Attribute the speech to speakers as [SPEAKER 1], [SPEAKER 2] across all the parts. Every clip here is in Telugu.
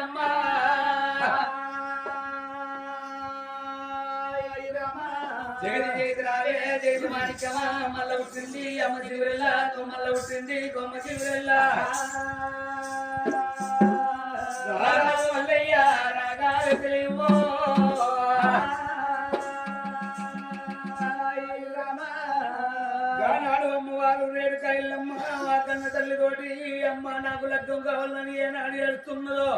[SPEAKER 1] పార్వతమ్మ జగతి జయతిరాలే జయతి మాణిక్యమా మల్ల పుట్టింది అమ్మ శివరెల్లా కొమ్మల్ల పుట్టింది కొమ్మ శివరెల్లా మల్లయ్య రాగాలు తెలివో గానాడు అమ్మవారు రేణుకా ఇల్లమ్మ మా కన్న తల్లితోటి అమ్మ నాకు లగ్గం కావాలని ఏనాడు ఏడుస్తున్నదో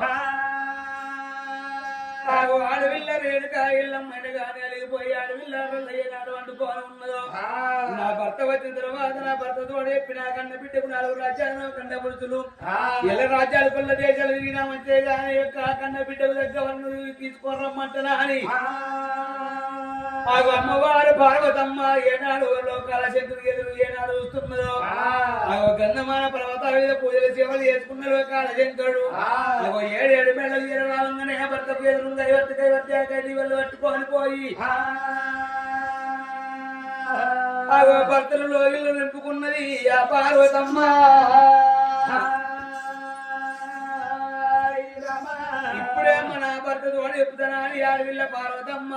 [SPEAKER 1] ఆడవిల్ల రేణుకా ఇల్లమ్మని కానీ అలిగిపోయి ఆడవిల్ల ఏనాడు వండుకోని ఉన్నదో నా భర్త వచ్చిన తర్వాత నా భర్తతో చెప్పి నా కన్న బిడ్డకు 4 రాజ్యాలను కన్న పురుషులు ఎలా రాజ్యాలు కొల్ల దేశాలు తిరిగినామంటే కానీ యొక్క కన్న బిడ్డకు దగ్గర తీసుకోరమ్మంటున్నా అని అమ్మవారు పార్వతమ్మ ఏనాడు లోకాల శంకుడికి ఎదురు ఏనాడు చూస్తున్నదో గంధమాన పర్వతాల మీద పూజలు సేవలు చేసుకున్నారు కాళశంకరుడు 7 మేళలు రాగానే భర్త పేరు కైవర్తి పట్టుకొని పోయి భర్తలు లోగిళ్ళు నింపుకున్నది ఆ పార్వతమ్మ ఇప్పుడే మన భర్తతో చెప్తానా అని ఆడవిల్ల పార్వతమ్మ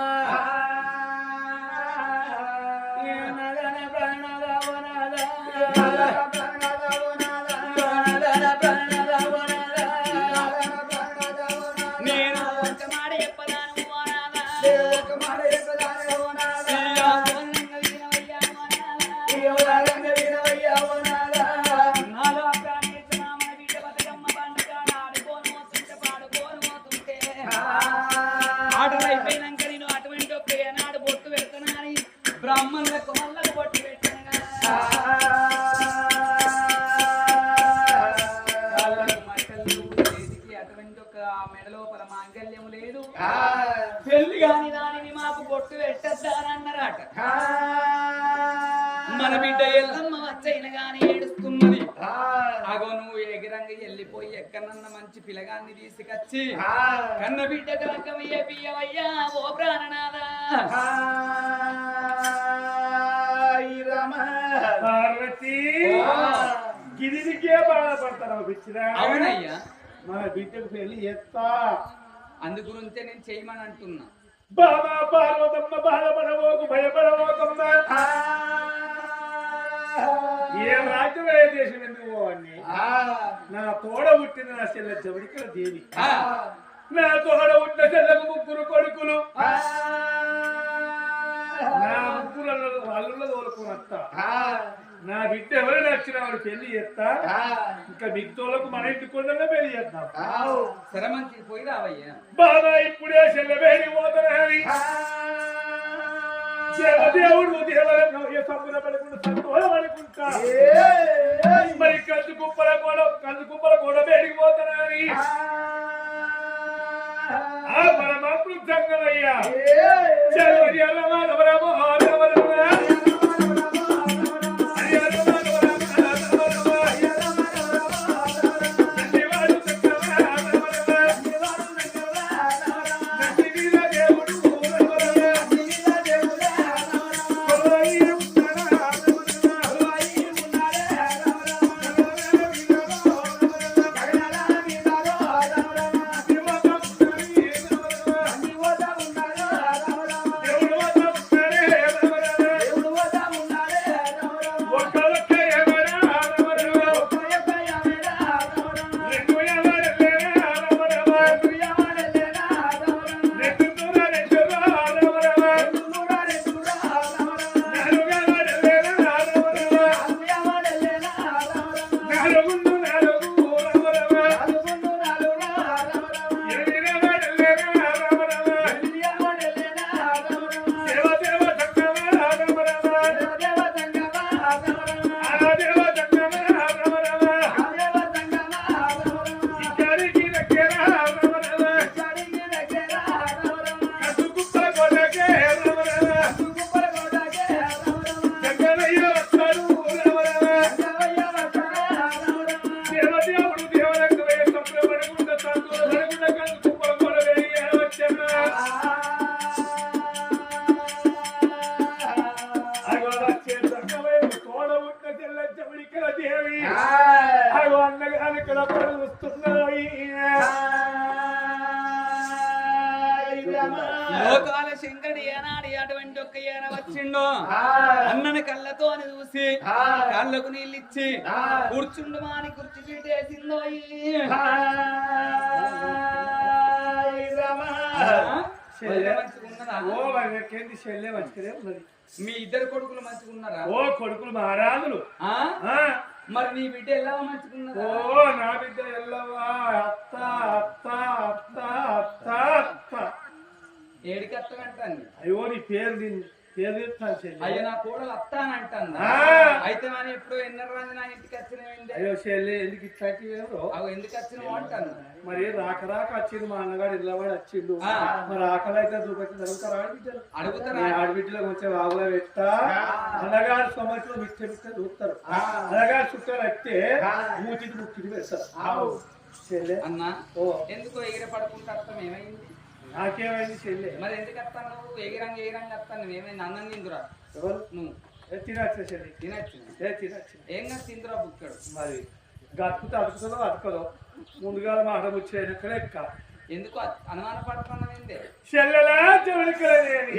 [SPEAKER 1] బ్రాహ్మణులకు మళ్ళీ బొట్టు పెట్టిన అటువంటి ఒక మెడలోపల మాంగల్యం లేదు పెళ్లి కాని దానిని మాకు బొట్టు పెట్టద్దానన్నారట మన బిడ్డ ఎల్లమ్మ వచ్చైన గాని ఏడుస్తున్నది అగో నువ్వు ఎగిరంగా వెళ్ళిపోయి ఎక్కడన్నా మంచి పిల్లగాన్ని తీసుకొచ్చి కన్న బిడ్డకు రకమయ్యే పియ్యవయ్యా ఓ ప్రాణనాథా
[SPEAKER 2] పార్వతి గిరికే బాధపడతారు
[SPEAKER 1] అవునయ్యా
[SPEAKER 2] మన బిడ్డకు పెళ్లి చేస్తా
[SPEAKER 1] అందు గురించే నేను చేయమని అంటున్నా
[SPEAKER 2] బాబా పార్వతమ్మ బాధపడవోకు భయపడవోకమ్మ ఏ రాజ్యం ఏ దేశం ఎందుకు పోవని నా తోడ పుట్టిన నా చెల్లె జవడికల దేవి నా తోడ పుట్టిన చెల్లెకు 3 కొడుకులు నా 3 అల్లుళ్ళ తోలుకునత్త నా బిడ్డ ఎవరు నచ్చిన వాడు పెళ్లి చేస్తా ఇంకా మిగతోళ్ళకు మన ఇంటి కొండలో పెళ్లి చేద్దాం
[SPEAKER 1] సరే మంచి పోయి రావయ్యా
[SPEAKER 2] బాబా ఇప్పుడే చెల్లెబేడి పోతానని దేవుడు దేవాలయం సంబర పడుకుంటా సంతోషపడుకుంటా మరి కందు కుప్పల కూడా బేడికి పోతానని మన మాతృ సంగమయ్యా
[SPEAKER 1] శంకరుడు ఏనాడు అటువంటి ఒక్క ఏన వచ్చిండో అన్నని కళ్ళతో చూసి కాళ్ళకు నీళ్ళిచ్చి కూర్చుండు మాని కుర్చీ పీటేసిందో మీ ఇద్దరు కొడుకులు మంచిగున్నారా?
[SPEAKER 2] ఓ కొడుకులు మహారాజులు.
[SPEAKER 1] మరి నీ బిడ్డ ఎలా మంచుకున్నారా?
[SPEAKER 2] ఓ నా బిడ్డ ఎల్లవా అత్త అత్త అత్త అత్త అత్త
[SPEAKER 1] ఏడికి అత్తగంటాను.
[SPEAKER 2] అయ్యో నీ పేరు పేరు చెప్తాను చెల్లి.
[SPEAKER 1] అయ్యో నా కోడలు అత్త అని అంటాను. అయితే మనం ఎప్పుడు ఎన్నర రాజు నా ఇంటికి వచ్చినవేంటి?
[SPEAKER 2] అయ్యో చెల్లి ఎందుకు ఇట్లాంటి
[SPEAKER 1] అవి ఎందుకు వచ్చినావు అంటాను.
[SPEAKER 2] మరి రాక వచ్చింది మా అన్నగాడు ఇళ్ళవాడు వచ్చిండు. మరి ఆకలి అయితే చూపెట్టి జరుగుతారు ఆడబిడ్డలు.
[SPEAKER 1] అడుగుతారా?
[SPEAKER 2] ఆడబిడ్డలో కొంచెం ఆవులో పెట్టా అన్నగారు సంవత్సరం మిక్చర్ మిక్చర్ చూస్తారు. అన్నగారు చుట్టాలు అయితే మూతికి ముక్కికి పెడతారు. చెల్లె
[SPEAKER 1] అన్న ఎందుకో ఎగిర పడుకుంటే అర్థం ఏమైంది?
[SPEAKER 2] నాకేమైంది చెల్లె?
[SPEAKER 1] మరి ఎందుకు వస్తాను నువ్వు? ఎగిరంగా వస్తాను. ఏమైంది? అన్నం తిందురా నువ్వు.
[SPEAKER 2] తినచ్చు చెల్లి.
[SPEAKER 1] తినచ్చు.
[SPEAKER 2] తినచ్చు.
[SPEAKER 1] ఏం కాదు తిందురా బుక్కడు.
[SPEAKER 2] మరి గతుకుతో అతుకుతుందో అతుకదో ముందుగా మాట వచ్చేది ఎక్క.
[SPEAKER 1] ఎందుకు అనుమాన పడుతున్నావు? ఏంది
[SPEAKER 2] చెల్లెలా చెవులకలేని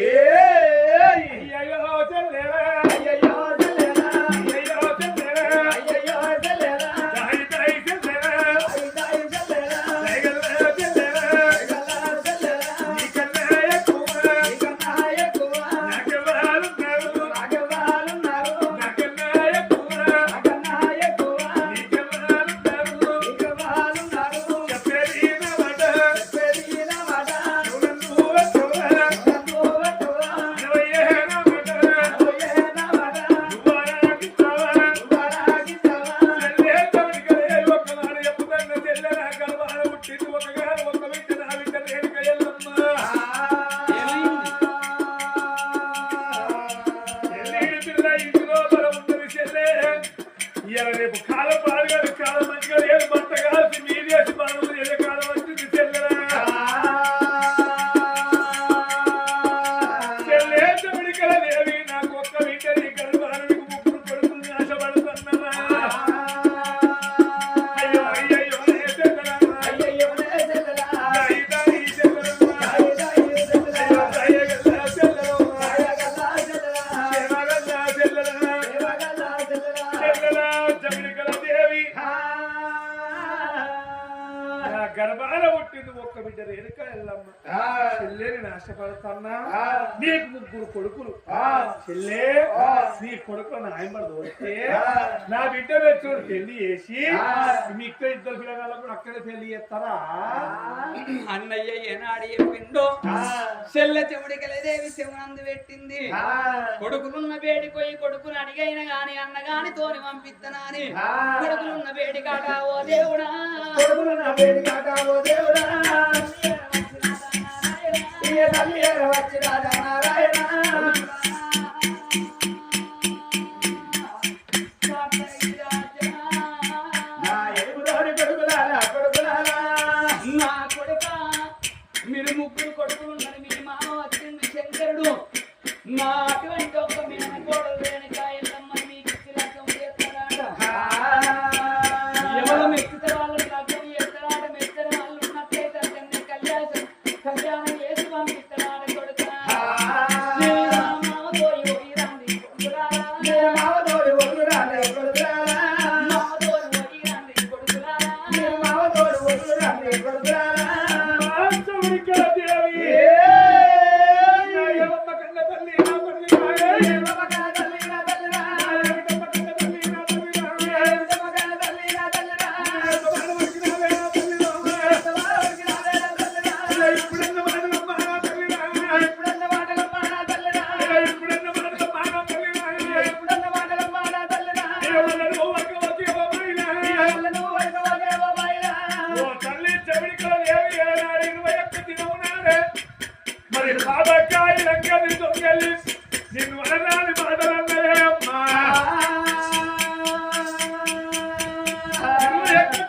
[SPEAKER 2] రేపు కాలం బాగా కాలం మంచిగా లేదు. భర్త కాల్సి మీదేసి మనం ఏదో కాలం వచ్చింది చెల్లెరా. చెల్లె చెవిడికల దేవి నాకు ఒక్క వింటది గర్భానికి ముగ్గురు కొడుకులు ఆశపడుతున్నారా. అయ్యో అయ్యో చెల్లెరా అయ్యో చెల్లెరా గర్భాల పుట్టింది ఒక్క బిడ్డ రేణుక ఎల్లమ్మ. చెల్లెని నాశపడుతున్నా. నీకు ముగ్గురు కొడుకులు. చెల్లె నీ కొడుకులు నాయమడు వస్తే నా బిడ్డ వచ్చి పెళ్లి చేసి మీ ఇక్కడ ఇద్దరు పిల్లగాళ్ళకు అక్కడే పెళ్లి చేస్తారా?
[SPEAKER 1] అన్నయ్య ఏనాడు చెప్పిండో చెల్లె చెవుడికలేదేవి శివనందు పెట్టింది. కొడుకులున్న బేడిపోయి కొడుకుని అడిగైన గాని అన్న గాని తోని పంపిద్దనా అని. కొడుకులున్న బేడి కాట ఓ దేవుడా,
[SPEAKER 2] కొడుకులున్న బేడి కాట ఓ దేవుడా, వచ్చి రాజా నారాయణ.
[SPEAKER 1] మీరు ముగ్గురు కొడుకులున్నారు. మీ మామ వచ్చింది శంకరుడు. నా అటువంటి ఒక్క మేము కోడలు వెనక ఎల్లమ్మని మీకు ఇచ్చి లగ్గం చేస్తారాట. ఎవరు మెచ్చితే వాళ్ళు లగ్గం చేస్తారాట. మెచ్చిన వాళ్ళు ఉన్నట్లయితే అతన్ని కళ్యాణం చేసి పంపిస్తారాట. కొడుక మరి బాబాకాయ లంకని దొంగలి నిన్ను అనరాని మాటలన్నలే అమ్మా.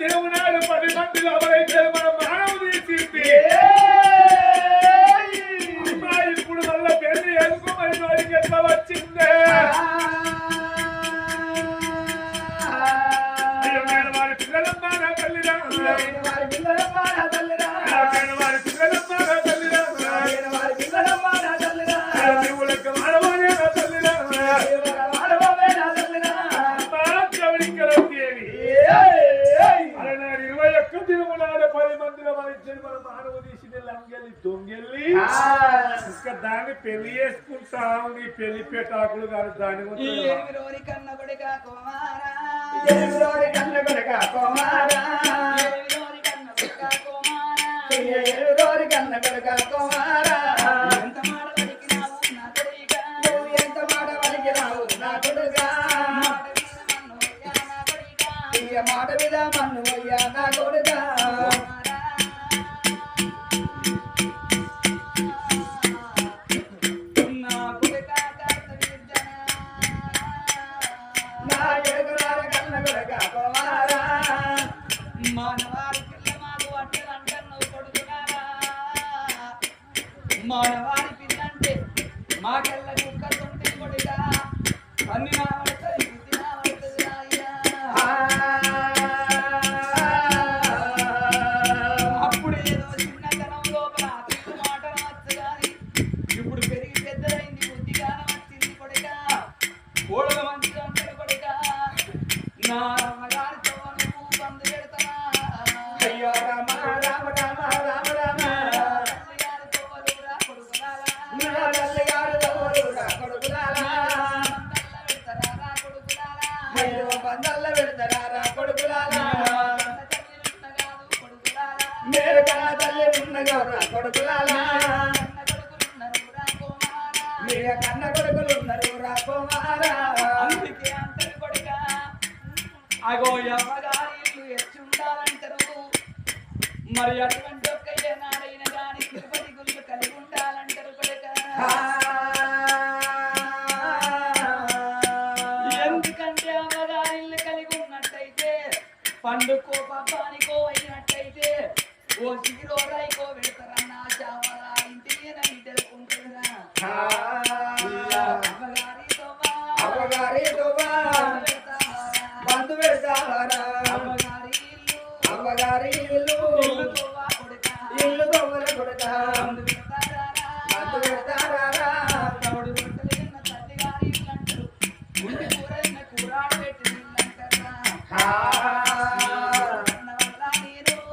[SPEAKER 1] దేవునాడు 10 మందిలో ఎవరైతే మన మానవు తీసింది. ఇప్పుడు మళ్ళా పెళ్లి చేసుకోమని వాడికి ఎట్లా వచ్చిందే? నేను వారి పిల్లలమ్మా నా తల్లిరా, వారి పిల్లలమ్మా నా తల్లిరా, వారి పిల్లలమ్మా నా తల్లిరా.
[SPEAKER 2] దొంగెళ్ళి ఇంకా దాన్ని పెళ్లి చేసుకుంటా నీ పెళ్లి పెట్టాకులు కాదు దాని
[SPEAKER 1] ఈ ఏమిరోరి కన్న కొడుక కుమారా
[SPEAKER 3] ఏమిరోరి కన్న కొడుక కుమారా
[SPEAKER 1] ఏమిరోరి కన్న కొడుక కుమారా
[SPEAKER 3] ఏమిరోరి కన్న కొడుక కుమారా
[SPEAKER 1] ఎంత మాట పలికినావు నా కొడుక
[SPEAKER 3] నువ్వు ఎంత మాట పలికినావు నా కొడుక
[SPEAKER 1] మాట మీద మన్ను అయ్యా నా కొడుక
[SPEAKER 3] ఈ మాట మీద మన్ను అయ్యా నా కొడుక నా ఎగురారి కన్న కొడుక కుమారా
[SPEAKER 1] మానవారి పిల్ల మాకు అట్టలంటను కొడుకునారా మానవారి పిల్ల అంటే మాకెళ్ళ కుక్క తొంటి కొడుక అన్ని నా పడుతుంది బుద్ధి నా పడుతుంది అయ్యా అప్పుడు ఏదో చిన్నతనం లోపల అతను మాటలు వచ్చు కానీ ఇప్పుడు పెరిగి పెద్దదైంది బుద్ధిగానం వచ్చింది కొడుక కోడల మంచిగా ఉంటాడు కొడుక నా అమ్మగారితో నువ్వు బంధు పెడతానా
[SPEAKER 3] అయ్యో రామ రామ రామ రామ రామ
[SPEAKER 1] తల్లిగారితో వలురా కొడుకులారా
[SPEAKER 3] నా తల్లిగారు తోడురా కొడుకులారా
[SPEAKER 1] పెడతారా కొడుకులారా
[SPEAKER 3] అయ్యో బందల్ల పెడతారా కొడుకులారా
[SPEAKER 1] తల్లిలున్న కాదు కొడుకులారా
[SPEAKER 3] మీరు కన్న తల్లి ఉన్నగోరా కొడుకులారా
[SPEAKER 1] కన్న కొడుకులున్నారు రా కుమారా
[SPEAKER 3] మీ కన్న కొడుకులు ఉన్నారు రా కుమారా
[SPEAKER 1] అందుకే అంటారు కొడుక అగో అమ్మగారి ఇల్లు ఎచ్చుండాలంటారు మరి అటువంటి ఒక్క ఏనాడైనా కానీ తిరుపతి గుళ్ళు కలిగి ఉండాలంటారు కొడుక ఎందుకంటే అమ్మగారి ఇల్లు కలిగి ఉన్నట్టయితే పండుకో పబ్బానికో అయినట్టయితే ఓ సిగిరో రాయికో పెడతారన్న చావరా ఇంటి మీద తెలుకుంటారా అమ్మగారితో
[SPEAKER 3] అమ్మగారి దువ్వా బంధు పెడతారా
[SPEAKER 1] అమ్మగారి ఇల్లు
[SPEAKER 3] అమ్మగారి ఇల్లు
[SPEAKER 1] ఇల్లు తోవా కొడుక
[SPEAKER 3] ఇల్లు దొంగల కొడుక
[SPEAKER 1] బంధు పెడతారా
[SPEAKER 3] బంధు పెడతారా
[SPEAKER 1] తవుడు రొట్టెలైన తల్లిగారి ఇల్లు అంటారు ఉండి కూరైన కూరాడు పెట్టి ఇల్లు అంటారా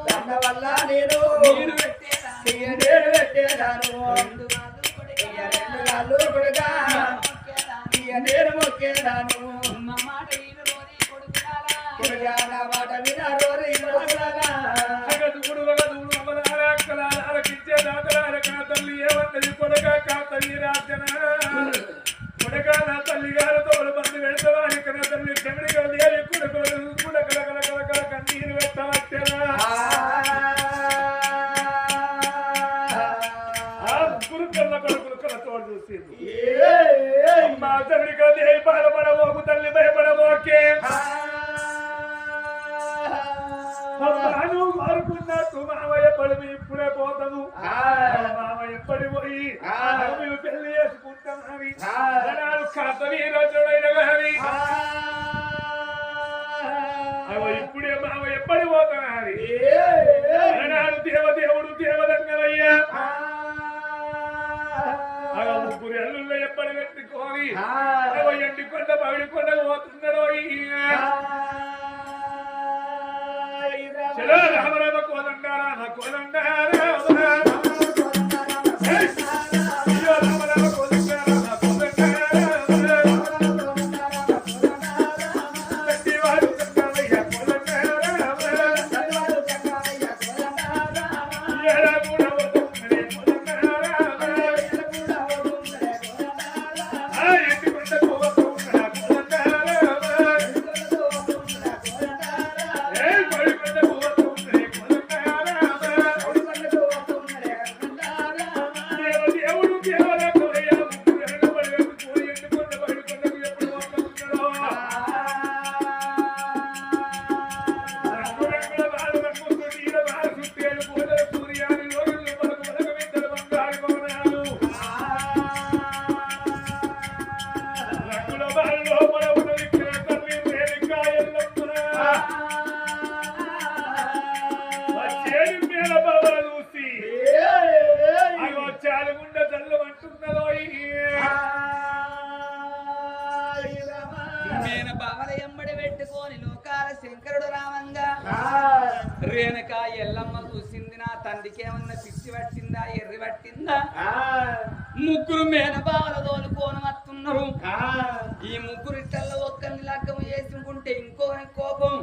[SPEAKER 3] దండ వల్ల నేను
[SPEAKER 1] నీరు పెట్టేరా
[SPEAKER 3] నేను పెట్టేదాను
[SPEAKER 1] రెండు వాళ్ళు కొడుక
[SPEAKER 3] రెండు కాళ్ళు కొడుక
[SPEAKER 1] మొక్కేరా
[SPEAKER 3] నేను మొక్కేదాను
[SPEAKER 1] మా మాట ఈను రోరి కొడుకులారా
[SPEAKER 3] కొడుక నా మాట విన రోరి కొడుకులారా
[SPEAKER 2] జగదుగుడు వగదుగుడు అమలార అక్కలార అరకించే దాతలార కన తల్లి ఏమన్నది కొడక కాతల్లి రాజన కొడక నా తల్లి గారు తోడు బంధు పెడతావా కన తల్లి చెమిడి గల్లి కొడుకు కూడా కల కల కల కల కన్నీరు పెట్టవచ్చరా ఆ ముగ్గురు కళ్ళ కొడుకులు కల తోడు చూసింది అమ్మా తల్లి గల్లి బాధపడబోకు తల్లి భయపడబోకే నువ్వు మారుకున్నట్టు మామయ్య పడివి ఇప్పుడే పోతాము మామయ్య పడి పోయి నువ్వు పెళ్లి చేసుకుంటామని కాతని రోజుడైన కానీ ఇప్పుడే మామయ్య పడి పోతానని దేవదేవుడు దేవదంగమయ్యా ముగ్గురు ఎల్లుల్లో ఎప్పటి పెట్టుకొని ఎండి కొండ పవిడి కొండ పోతున్నాడు చలో రామ రామ కోదండారా నా కోదండారా అయ్యో రామ రామ కోదండారా నా కోదండారా గట్టివాడు సంగమయ్య కోదండారా ఏడా కూడా వదులుకునే కోదండారా ఎండి కొండ కోదండారా కోదండారా పడి కొండ కోదండారా కోదండారా దేవదేవుడు దేవల కొరయ ముగ్గురు వెనకబడి పోయి ఎండి కొండ పడి కొండకు ఎప్పుడు వస్తున్నాడో రంగురంగుల బాలు రంగులు నీల బాలు సుట్టేలు పూజల సూర్యాలు రోజులు మనకు మనకు విద్దలు బంగారు భవనాలు రంగుల బాలు లోపల ఉన్న విగ్రహ తల్లి రేణుకా ఎల్లమ్మ వచ్చేది మేల బాబా చూసి అగో చాలుగుండ తల్లు అంటున్నదో
[SPEAKER 1] నేను బావల ఎంబడి పెట్టుకొని లోకాల శంకరుడు రామంగా రే వెనక ఎల్లమ్మ చూసింది నా తండ్రికి ఏమన్నా పిచ్చి పట్టిందా ఎర్రి పట్టిందా ముగ్గురు మేనబావల తోలుకోని వస్తున్నారు ఈ ముగ్గురిటల్లో ఒక్కరిని లగ్గం చేసుకుంటే ఇంకోని కోపం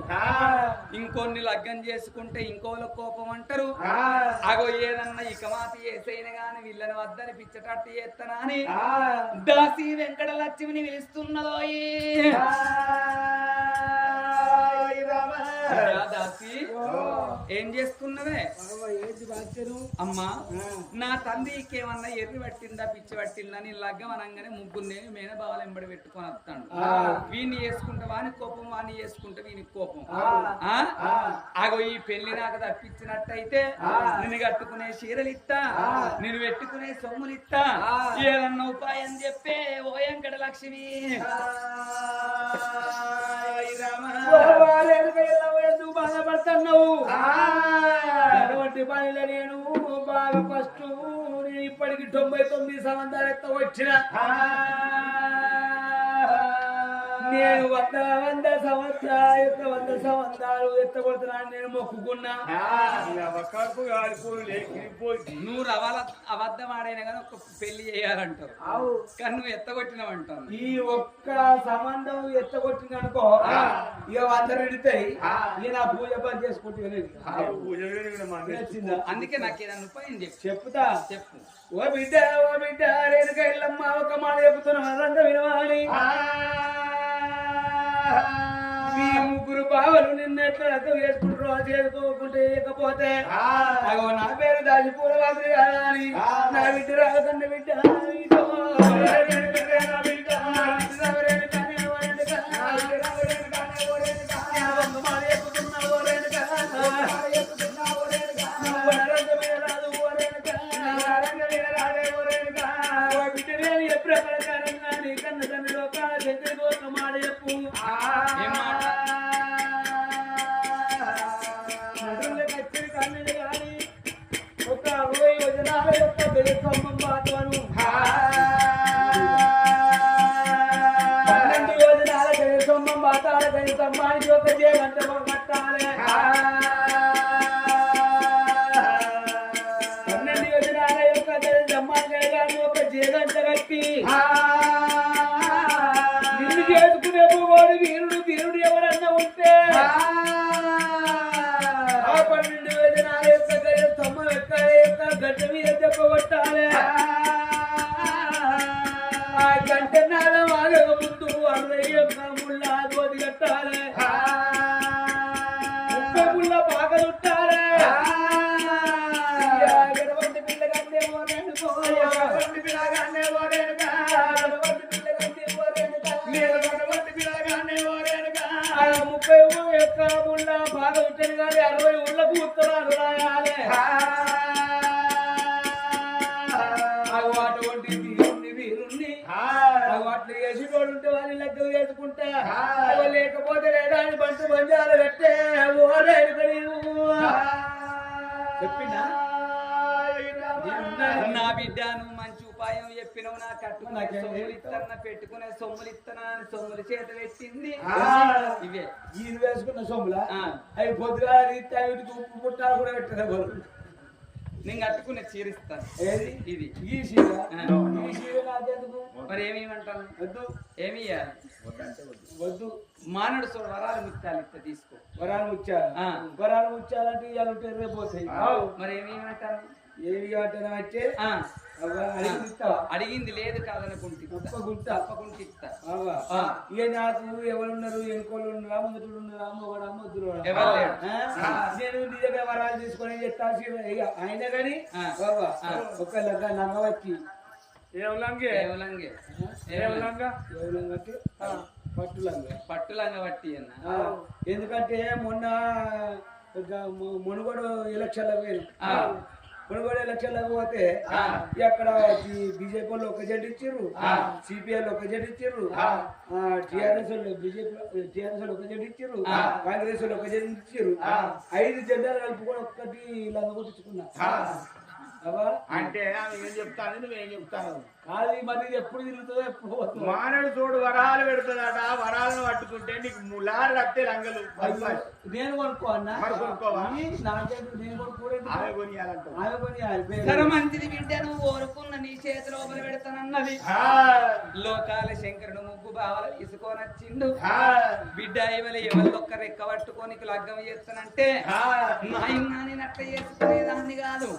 [SPEAKER 1] ఇంకొన్ని లగ్గం చేసుకుంటే ఇంకోల కోపం అంటారు అగో ఏదన్నా ఇక మాత చేసైన గాని వీళ్ళని వద్దని పిచ్చటట్టు చేస్తానా అని దాసి వెంకట లక్ష్మిని పిలుస్తున్నదో దాసి ఏం చేస్తున్నవే అమ్మా నా తండ్రికేమన్నా ఎర్రి పట్టిందా పిచ్చి పట్టిందా నీ లగ్గం అనగానే ముగ్గురిని మేనబావలు ఎంబడి పెట్టుకొని వస్తాడు వీడిని చేసుకుంటే వాని కోపం వాని చేసుకుంటే వీనికి కోపం అగో ఈ పెళ్లి నాకు తప్పించినట్టయితే నిన్ను కట్టుకునే చీరలు ఇస్తా నేను పెట్టుకునే సొమ్ములు ఇస్తా ఏదన్నా ఉపాయం చెప్పే ఓ వెంకట లక్ష్మి
[SPEAKER 3] ఎందుకు బాధపడుతున్నావు అటువంటి పనిలో నేను బాగా ఫస్ట్ నేను ఇప్పటికి 99 సంవత్సరాలు ఎత్త వచ్చిన నేను 100 సంవత్సరాలు ఎత్తగొడుతున్నాను నేను మొక్కుకున్నా
[SPEAKER 1] నువ్వు అబద్ధం ఆడైనా కానీ ఒక పెళ్లి చేయాలంటావు కానీ నువ్వు ఎత్తగొట్టినావంటావు
[SPEAKER 3] ఈ ఒక్క సంబంధం ఎత్తగొట్టిన అనుకో ఇక 100 విడతాయి ఇక నా పూజ పని చేసుకుంటున్నా
[SPEAKER 1] అందుకే నాకు ఏదన్నా ఉపాయం
[SPEAKER 3] చెప్తా
[SPEAKER 1] చెప్పు
[SPEAKER 3] ఓ బిడ్డ రేణుక ఇల్లమ్మ ఒక మాట చెప్తున్నా అదంతా వినవాలి మీ ముగ్గురు బావలు నిన్న ఎట్లా రద్దం చేసుకుంటారో చేసుకోకుంటే ఇకపోతే అగో నా పేరు దాచిపూల వాసి అని నా బిడ్డ రాకన్న బిడ్డ కన్న తండ్రి లోకాల శంకరి ఒక మాట చెప్పు కచ్చరి కన్నది కానీ ఒక 60 యోజనాల యొక్క బెదస్తంభం పాతను 12 యోజనాల బెదస్తంభం పాతాల బెదస్తంభానికి ఒక జేగంట కట్టాలి 12 యోజనాల యొక్క బెదస్తంభానికి ఒక జేగంట కట్టి నిన్ను చేసుకునే వాడు వీరుడు ఎవరన్నా ఉంటే ఆ 12 యోజనాల యొక్క స్తంభం యొక్క గడ్డ మీద చెప్పబట్టాలి ఆ గంట నాదం ఆగక ముందు 60 యొక్క ముళ్ళ గోది కట్టాలి 30 ముళ్ళ పాకలుట్టాలి గడవంటి పిల్లగానే ఓరేనుకో గడవంటి పిల్లగానే ఓరేనుకా గడవంటి పిల్లగానే ఓరేనుకా నేను గడవంటి పిల్లగానే ఓరేనుకా 30 యొక్క ముళ్ళ బాగా ఉంటాను కానీ 60 ఊళ్ళకు ఉత్తరాలు రాయాలి అటువంటి వీరుణ్ణి అట్లు వేసినోడు ఉంటే వారిని లెక్క వేసుకుంటా లేకపోతే లేదా అని బంటు బంజాలు కట్టే చెప్పిందా
[SPEAKER 1] నా బిడ్డ నువ్వు మంచి ఉపాయం చెప్పినవు నా కట్టుకున్న సొమ్ములు ఇత్తన్న పెట్టుకునే సొమ్ములు ఇత్తనా అని సొమ్ములు చేత పెట్టింది ఇవే
[SPEAKER 3] ఈ వేసుకున్న సొమ్ములా అవి పొద్దుగా ఉప్పు పుట్టాలు కూడా పెట్టలేదు
[SPEAKER 1] నేను కట్టుకునే చీరిస్తాను
[SPEAKER 3] ఏది
[SPEAKER 1] ఇది
[SPEAKER 3] ఈ చీర ఈ చీర నాకెందుకు
[SPEAKER 1] మరి ఏమేమంటాను
[SPEAKER 3] వద్దు
[SPEAKER 1] ఏమి
[SPEAKER 3] వద్దు
[SPEAKER 1] మానవుడు చూడ వరాలు ముత్యాలు ఇస్తా తీసుకో
[SPEAKER 3] వరాలు ముచ్చాలంటే ఇవాళ ఉంటే రేపోతాయి
[SPEAKER 1] మరి ఏమేమంటాను
[SPEAKER 3] ఏమి అంటే
[SPEAKER 1] అడిగింది లేదు కాదనుకుంటే తప్పకుండా ఇస్తా
[SPEAKER 3] ఇక నాకు ఎవరున్నారు ఎన్కోళ్ళు ఉన్నారా మొదటి ఉన్నారా మొగడా మొద్దులు నేను నీ దగ్గర వరాలు తీసుకొని చెప్తా అయినా కానీ ఒక లంగ వచ్చి
[SPEAKER 1] పట్టు లంగ బట్టి అన్న
[SPEAKER 3] ఎందుకంటే మొన్న మునుగోడు ఎలక్షన్ల పోయి మునుగోడు ఎలక్షన్ల పోతే అక్కడ బీజేపీ వాళ్ళు ఒక జెండా ఇచ్చారు, సిపిఐ ఒక జెండా ఇచ్చారు, టిఆర్ఎస్ వాళ్ళు ఒక జెండా ఇచ్చారు, కాంగ్రెస్ వాళ్ళు ఒక జెండా ఇచ్చారు. 5 జెండాలు కలుపుకొని ఒక్కటి లంగ కొట్టించుకున్నా.
[SPEAKER 2] అంటే ఏం చెప్తాను నువ్వేం చెప్తాను
[SPEAKER 3] అది మరి ఇది ఎప్పుడు తిరుగుతుందో ఎప్పుడు పోతుందో.
[SPEAKER 2] మానవుడు చూడు వరాలు పెడుతుందట, వరాలను పట్టుకుంటే నీకు ములారు రక్తే లంగలు
[SPEAKER 3] నేను కొనుక్కో అన్నా,
[SPEAKER 2] మరి కొనుక్కోవా?
[SPEAKER 3] నాకేంటి నేను కొనుక్కోలేదు,
[SPEAKER 2] ఆమె కొనియాలంట.
[SPEAKER 3] ఆమె కొనియాలి.
[SPEAKER 1] సరే మంచిది బిడ్డ, నువ్వు కోరుకున్న నీ చేతిలో మొదలు పెడతానన్నది. లోకాల శంకరుడు ముగ్గు బావల తీసుకొనొచ్చిండు. బిడ్డ ఎవరు ఎవరికొక్క రెక్క పట్టుకొని లగ్గం చేస్తానంటే నాయనా నేను అట్లా చేసుకునేదాన్ని కాదు.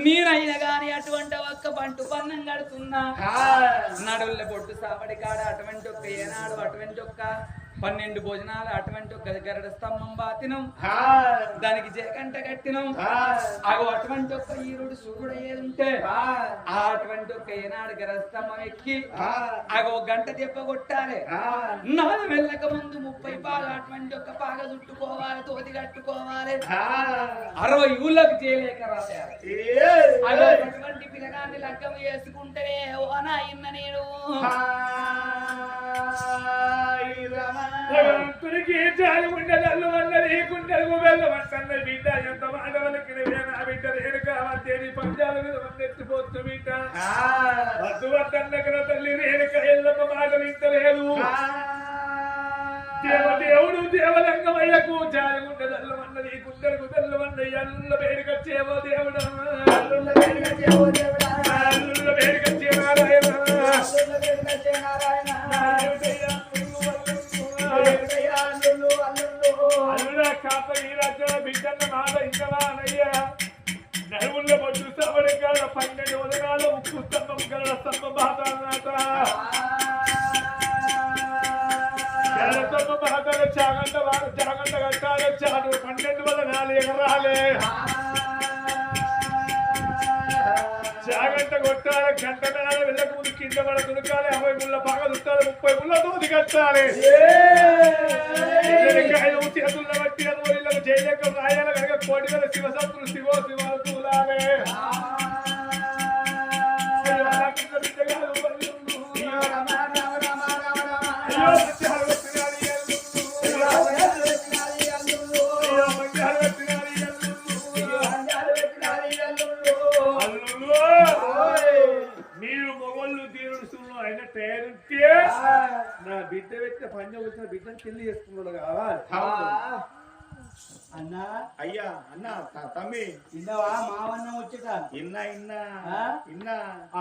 [SPEAKER 1] నేనైనా గాని అటువంటి ఒక్క పంటు పన్నం కడుతున్నా, నడుళ్ళ బొట్టు సాపడి కాడ అటువంటి ఒక్క ఏనాడు అటువంటి ఒక్క 12 భోజనాలు అటువంటి ఒక గరడ స్తంభం బాతినం, దానికి జయకంట కట్టినం. అగో అటువంటి ఒక్క ఈరుడు సూర్యుడు అయ్యేది ఉంటే అటువంటి ఒక్క ఏనాడు గరడ స్తంభం ఎక్కి అగో గంట దెబ్బ కొట్టాలి. నాది వెళ్ళక ముందు 30 పాగా అటువంటి ఒక్క పాగ చుట్టుకోవాలి, తోటి కట్టుకోవాలి, 60 ఊళ్ళకి చేయలేక రాయాలి. అటువంటి పిల్లగాన్ని లగ్గం చేసుకుంటే ఓ నాయన్న నేను
[SPEAKER 2] భగవంతునికి జాలి ఉండదల్లు అన్నది కుండలు వెళ్ళమంటన్న బిడ్డ ఎంత మాటలకి నా బిడ్డ రేణు కావాలి పంజాలు ఎత్తిపోతు బిడ్డ వద్దు వద్దన్నగర తల్లి రేణుక ఎల్లమ్మ మాట వింటలేదు. దేవదేవుడు దేవరంగమయ్యకు జాలి ఉండదల్లు అన్నది కుండలకు తెల్లవన్నయ్య అల్లుల వేడుకొచ్చేవో దేవుడు, అల్లుల వేడుకొచ్చేవో దేవుడా, అల్లుల వేడుకొచ్చే నారాయణ అల్లుడా కాప ఈ రాజ్య బిడ్డన్న మాట ఇంకవానయ్యా. నడుముల్లో బొట్టు సవడి కాడ 12 ఉదయాలు ఉక్కు స్తంభం గల స్తంభ బాధాత స్తంభ బాధాలు చాగంట కట్టాలి. చాడు 12 వల్ల 4 ఎకరాలే జాగంట కొట్టాలి. గంట మేళ వెళ్ళక ముందు కింద పడ దునకాలి. 50 ముళ్ళ బాగా దుట్టాలి, 30 ముళ్ళ దోది కట్టాలి. చేతుల్లో బట్టి అదోళ్ళకు చేయలేక రాయాల కనుక కోటి వేల శివశత్రులు శివో శివాలే మీరు మొగోళ్ళు తీరుస్తున్నా అయిన పేరుంటే నా బిడ్డ పెట్టిన పంజం వచ్చిన బిడ్డను పెళ్లి చేసుకున్నాడు కావాలి.
[SPEAKER 3] అన్నా
[SPEAKER 2] అయ్యా అన్న తమ్మి
[SPEAKER 3] ఇన్నవా మావన్న వచ్చేట
[SPEAKER 2] ఇన్నా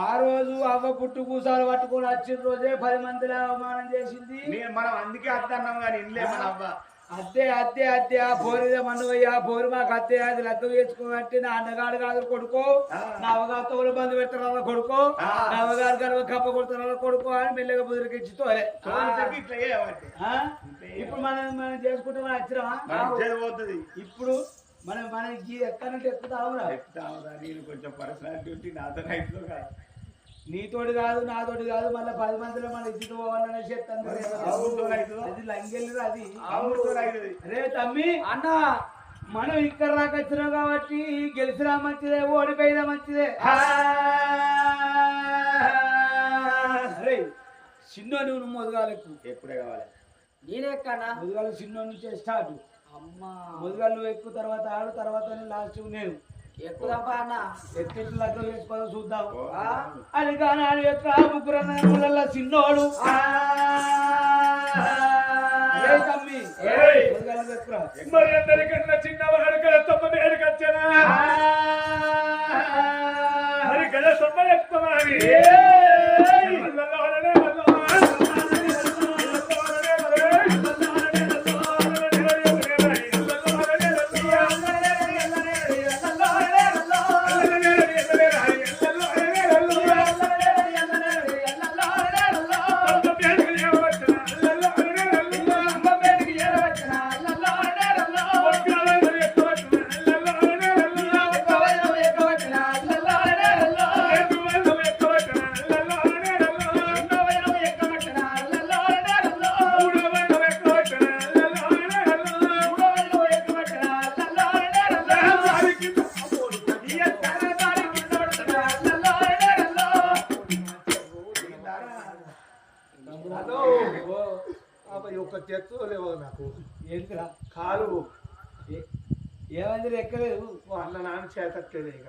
[SPEAKER 3] ఆ రోజు అవ్వ పుట్టు కూసాలు పట్టుకొని వచ్చిన రోజే 10 మందిని అవమానం చేసింది.
[SPEAKER 2] మనం అందుకే అద్దన్నాం కానీ ఇల్లే మన అవ్వ
[SPEAKER 3] అద్దే అద్దే అద్దే ఆ పోరిదే మన్నయ్య ఆ పోరు మాకు అద్దే అది లగ్గం చేసుకోమంటే నా అన్నగాడు కాదు కొడుకో, నా అవగారితో బంధు పెట్టాల కొడుకో, నా అవగారు కనుక కప్ప కొడుతున్నా కొడుకో అని మెల్లగా బుదిరికిచ్చి తోలే. ఇప్పుడు మనం చేసుకుంటే మనం వచ్చినామా? ఇప్పుడు మనం ఎక్కడంటే ఎక్కుతావురా?
[SPEAKER 2] నేను కొంచెం పర్సనాలిటీ ఉంటే నాతో రైతులో కాదు,
[SPEAKER 3] నీతోటి కాదు నాతోటి కాదు, మళ్ళీ 10 మందిలో మన ఇద్దరు పోవాలనే చెప్తాను. అది లంగెళ్ళి అది రే తమ్మి అన్న, మనం ఇక్కడ రాకొచ్చినాం కాబట్టి గెలిచినా మంచిదే, ఓడిపోయినా మంచిదే. అరే చిన్నో నువ్వు మొదగాలకు
[SPEAKER 2] ఎప్పుడే కావాలి
[SPEAKER 1] నేనే ఎక్కనా?
[SPEAKER 3] మొదగాలు చిన్నో నుంచే స్టార్ట్.
[SPEAKER 1] అమ్మా
[SPEAKER 3] మొదగాలు నువ్వు ఎక్కువ తర్వాత ఆడు, తర్వాత లాస్ట్ నేను
[SPEAKER 1] ఎక్కుదాపా అన్న.
[SPEAKER 3] ఎత్తి లగ్గం చేసుకోవాలో చూద్దాం. అది కానీ ఆడి యొక్క ముగ్గురు చిన్నోడు తమ్మి
[SPEAKER 2] మరి అందరికన్నా చిన్నవాడు కదా తప్ప వేడుకొచ్చానా? మరి కదా సొమ్మ ఎక్కువాలి. నాకు
[SPEAKER 3] ఏంటిరా
[SPEAKER 2] కాలు
[SPEAKER 3] ఏమైంది ఎక్కలేదు
[SPEAKER 2] అన్న నాన్న చేతట్లేదు. ఇక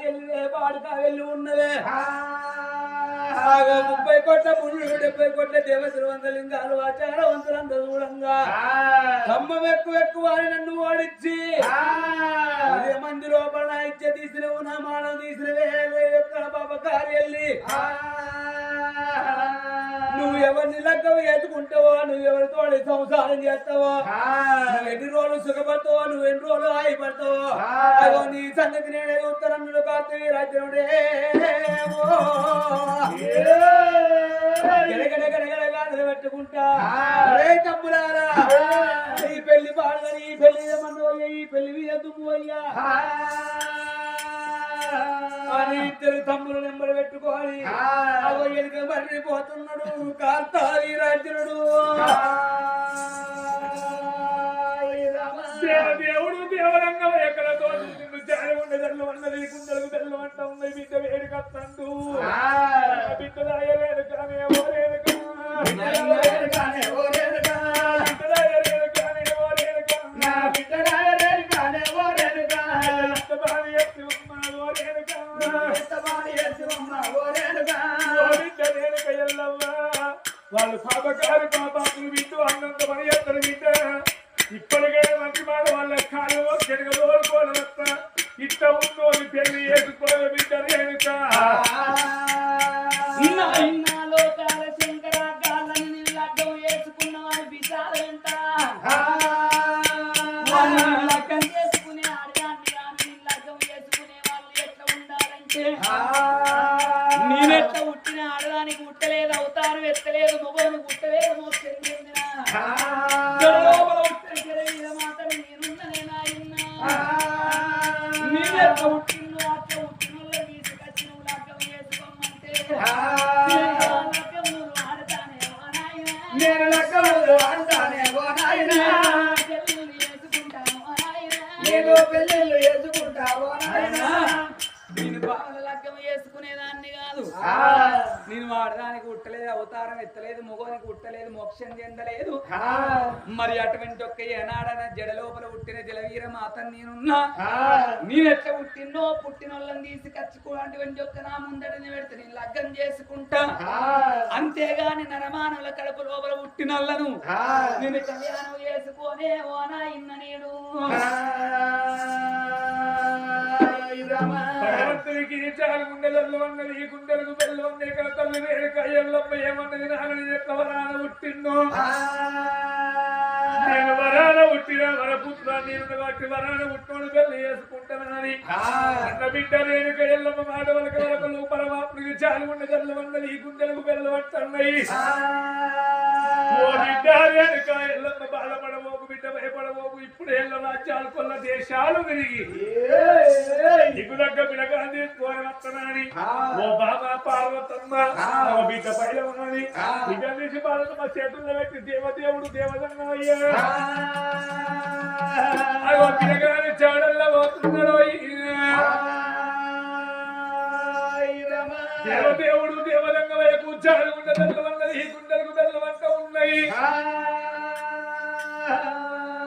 [SPEAKER 3] చెల్లివే పాడుకా వెళ్ళి ఉన్నవే 30 కోట్ల ముళ్ళు 70 కోట్ల దేవశ్రీవంతలింగాలు ఆచారవంతులందరూ చూడంగా ఖమ్మం ఎక్కువ అని నన్ను ఓడించి అదే మంది లోపల నా ఇచ్చ తీసినవు నా మానవ తీసినవే యొక్క బాబా కార్యల్ని నువ్వు ఎవరిని లగ్గం వేసుకుంటావో నువ్వు ఎవరితో సంసారం చేస్తావో నువ్వు ఎన్ని రోజులు సుఖపడతావో నువ్వు ఎన్ని రోజులు హాయిపడతావో అదో నీ సంగతి నేనే ఉత్తరన్నుడు కార్తీ రాజ్యుడే గడగడగడగడగాదులు పెట్టుకుంటా రే తమ్ములారా ఈ పెళ్లి పాడదని ఈ పెళ్లి ఏమన్నా ఈ పెళ్లి మీద దుమ్ముయ్యా అని ఇద్దరు తమ్ములు నెంబర్ పెట్టుకోవాలి అదో ఎదుక మర్రిపోతున్నాడు కార్తావి రాజ్యుడు
[SPEAKER 2] దేవుడు దేవరంగం ఎక్కడ తోడు జారి ఉండేదల్లు అన్నది కుండలకు బెల్లు అంట ఉన్నాయి బిడ్డ వేడుకత్తండు బిడ్డ రాయలేదు కానీ వాళ్ళు పాపకారు పాపాకులు బిడ్డు అన్నంత పని చేస్తారు బిడ్డ ఇప్పటికే మంచి మాట వాళ్ళ కాలు చెడుగా తోలుకోవాలంత ఇట్ట ఉందో పెళ్లి వేసుకోవాలి బిడ్డ రేణుక
[SPEAKER 3] లోకాల శంకర కాళ్ళని లగ్గం వేసుకున్న వారి బిడ్డాలంట లగ్గం చేసుకునే ఆడదాన్ని కానీ లగ్గం చేసుకునే వాళ్ళు ఎట్లా ఉండాలంటే నేనెట్లా పుట్టిన ఆడదానికి పుట్టలేదు అవుతారు ఎత్తలేదు మొగోనికి పుట్టలేదు మోక్షం లోపల పుట్టిన మాత్రం నేనున్ననే నాయన్నా నేనెట్లా పుట్టిన అట్లా పుట్టిన వాళ్ళు తీసుకొచ్చిన లగ్గం చేసుకోమంటే
[SPEAKER 1] నేను లగ్గములు ఆడతానే ఓ నాయనా నేను పెళ్ళిళ్ళు చేసుకుంటావో నాయనా
[SPEAKER 3] నేను బాల లగ్గం వేసుకునేదాన్ని కాదు నేను వాడదానికి ఉట్టలేదు అవతారం ఎత్తలేదు మొగోనికి ఉట్టలేదు మోక్షం చెందలేదు మరి అటువంటి ఒక్క ఏనాడన జడ లోపల పుట్టిన జలవీర మాతను నేనున్నా నేనెట్లా పుట్టినో పుట్టిన వాళ్ళని తీసుకొచ్చుకోటువంటి ఒక్క నా ముందటని పెడితే నేను లగ్గం చేసుకుంటా అంతేగాని నరమానవుల కడుపు లోపల పుట్టిన వాళ్ళను నేను కళ్యాణం చేసుకునే ఓనా ఇన్న నేను
[SPEAKER 2] భగవంతుడికి చాలు గుండెలలో ఉన్నది ఈ గుండెలకు బెల్లు ఉంది ఇక్కడ తల్లి రేణుక ఎల్లమ్మ ఏమన్నది నాగని ఎట్ల వరాన పుట్టిందో నేను వరాన పుట్టిన వరపుత్ర నేను కాబట్టి వరాన పుట్టినోడు పెళ్లి చేసుకుంటానని అన్న బిడ్డ రేణుక ఎల్లమ్మ మాట వరకు పరమాత్ముడికి చాలు గుండెలు ఉన్నది ఈ గుండెలకు బెల్లు అంటున్నాయి ఓ బిడ్డ రేణుక ఎల్లమ్మ బాధపడబోకు బిడ్డ భయపడబోకు ఇప్పుడు ఎల్ల రాజ్యాలు కొల్ల దేశాలు తిరిగి నీకు దగ్గర పిల్లగాని తీసుకొని వస్తున్నాని ఓ బాబా పార్వతమ్మ ఓ బిడ్డ పైన ఉన్నది బిడ్డ తీసి పార్వతమ్మ చేతుల్లో పెట్టి దేవదేవుడు దేవదన్న అయ్యా అగో పిల్లగాని చాడల్లో పోతున్నాడు దేవదేవుడు దేవదంగ వైపు చాడు గుండె తెల్ల ఉన్నది ఈ గుండెలకు తెల్ల వంట ఉన్నాయి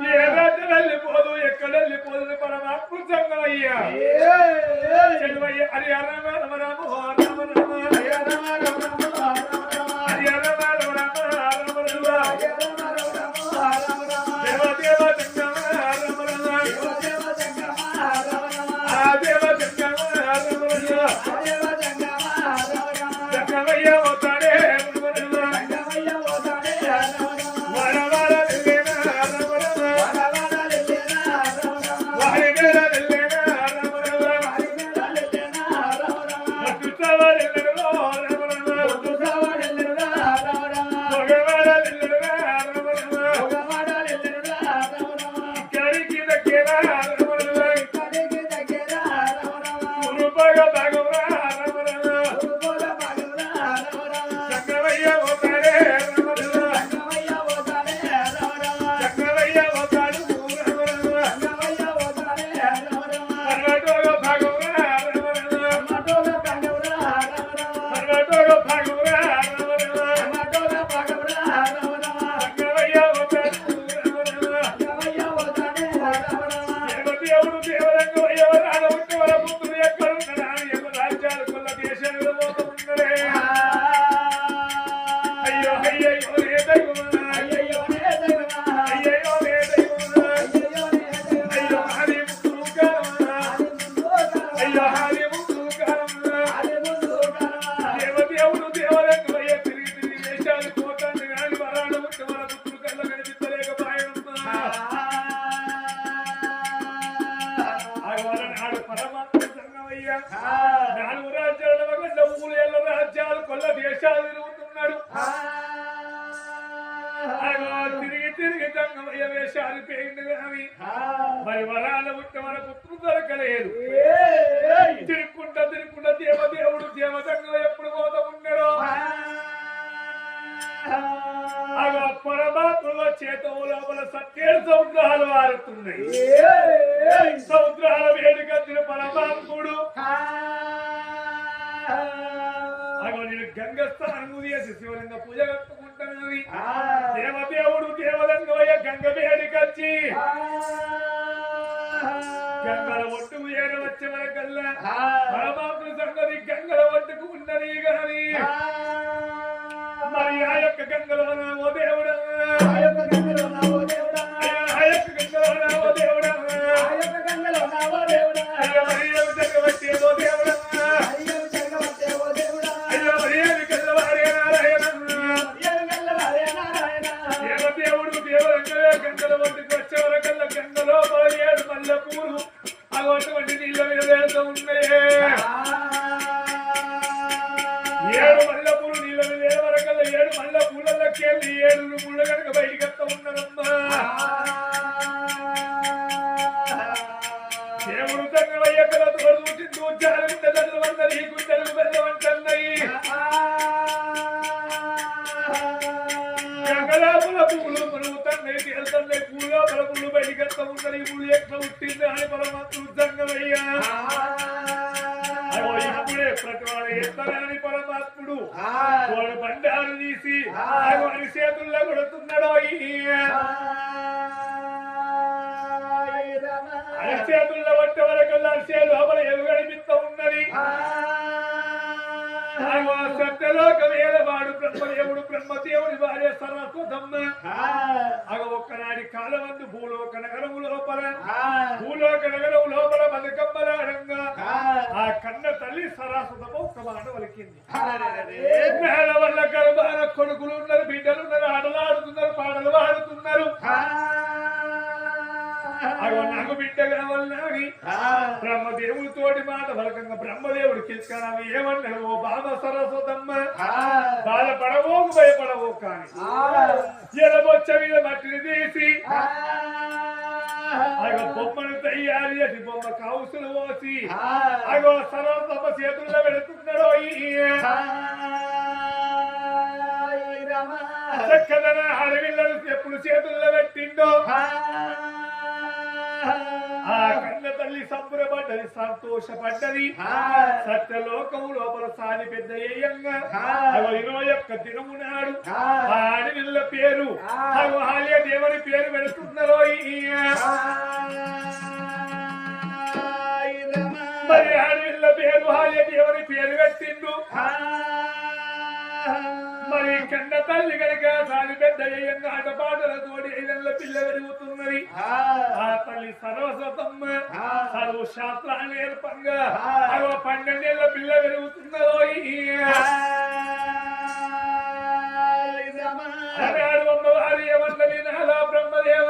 [SPEAKER 2] ఏ రాజ్యం వెళ్ళిపోదు ఎక్కడ వెళ్ళిపోదు పరమాత్మ సంగమయ్యా చెలువయ్య హరి రామ రామ రామ రామ రామ హరి రామ రామ రామ హరి రామ రామ రామ దేవ దేవ సంగమ రామ రామ దేవ సంగమ రామ సంగమయ్య ఓతాడే
[SPEAKER 1] రామ
[SPEAKER 2] తంగమయ్య వేషాలు పేయింది కానీ మరి వరాల ఉంటే మన పుత్రుడు దొరకలేదు. తిరుక్కుంటా దేవదేవుడు దేవతంగా ఎప్పుడు పోతా ఉన్నాడో అలా పరమాత్మలో చేత లోపల 7 సముద్రాలు వారుతున్నాయి. సముద్రాల వేడుకచ్చిన పరమాత్ముడు నేను గంగ స్నానం చేసి శివలింగ పూజ కట్టుకుంటాను. దేవదేవుడు దేవదంగయ్య గంగ వేడికచ్చి గంగల ఒట్టుకు ఏడ వచ్చే వరకల్లా పరమాత్మ సంగతి గంగల ఒట్టుకు ఉన్నది గాని మరి ఆ యొక్క గంగలో నావో దేవుడా, ఆ యొక్క గంగలో నావో దేవుడా, ఆ యొక్క గంగలో నావో దేవుడా, ఆ యొక్క గంగలో నావో దేవుడా, అయ్యో జగవట్టేదో దేవుడా, అయ్యో జగవట్టేదో దేవుడా, అయ్యో మరియని గల్లవారే నారాయణ, మరియని గల్లవారే నారాయణ. దేవదేవుడు దేవరంగ గంగల ఒట్టుకు వచ్చే వరకల్లా గంగలో 7 మల్లె పూలు అటువంటి నీళ్ళ మీద వేస్తూ ఉన్నాయే. 7 మల్లె పూలు నీళ్ళ మీద వరకల్లా 7 మల్లె పూలకెళ్ళి 7 ముళ్ళు కనుక బయటికి వస్తూ ఉన్నారమ్మా. దేవుడు తంగమయ్య కల తోడు దూచాలు గుండెలు వందలు ఈ గుండెలు వెళ్ళమంటున్నాయి. గంగలాపుల పూలు మరుగుతున్నాయి, తేలుతున్నాయి. పూల పలపులు బయటికి వస్తూ ఉన్నారు. ఈ పూలు ఎక్కడ పుట్టింది అని పరమాత్ముడు తంగమయ్య ఇప్పుడే ప్రతివాడు ఎత్తనని పరమాత్ముడు వాడు బండారు తీసి వాడి చేతుల్లో కొడుతున్నాడు. అరిచేతుల్లో పట్టే వరకల్లా అరిసే లోపల ఎలు కనిపిస్తూ ఉన్నది. సత్యలోక వేలవాడు బ్రహ్మదేవుడు బ్రహ్మదేవుడి భార్య సరస్వతమ్మ ఒక్కనాటి కాలమందు భూలోక నగరము లోపల భూలోక నగరం లోపల బతుకమ్మలాడంగా ఆ కన్న తల్లి సరస్వతము ఒక్క మాట వలికింది. నేల వల్ల గర్భాన కొడుకులు ఉన్నారు, బిడ్డలు ఉన్నారు, ఆటలాడుతున్నారు, పాటలు పాడుతున్నారు. నాకు బిడ్డ కావాలని బ్రహ్మదేవుడితోటి మాట వరకంగా బ్రహ్మదేవుడు కిల్కరావు ఏమన్నాడు, ఓ బాబా సరస్వతమ్మ బాధపడవోకు భయపడవో కానీ ఎలబొచ్చ మీద మట్టిని తీసి బొమ్మను తయారు చేసి బొమ్మ కౌసులు పోసి అగో సరస్వతమ్మ చేతుల్లో పెడుతున్నాడు. చక్కదన అడవిళ్ళను ఎప్పుడు చేతుల్లో పెట్టిండో ఆ కన్న తల్లి సంబరపడ్డది, సంతోషపడ్డది. సత్యలోకము లోపల సాని పెద్ద ఏయంగా 21 దినము నాడు ఆ అడవిళ్ళ పేరు హాల్య దేవుని పేరు పెడుతున్నారు. మరి అడవిళ్ళ పేరు హాల్య దేవుని పేరు పెట్టిండు. మరి కన్న తల్లి కనుక సాని పెద్ద ఏయంగా ఆటపాటలతోటి 5 నెలల పిల్ల పెరుగుతున్నది. ఆ తల్లి సర్వస్వతమ్మ సర్వ శాస్త్రాన్ని నేర్పంగా 12 ఏళ్ల పిల్ల పెరుగుతున్నదో. అన్నాడు అమ్మవారి ఏమన్నది నాలా బ్రహ్మదేవ,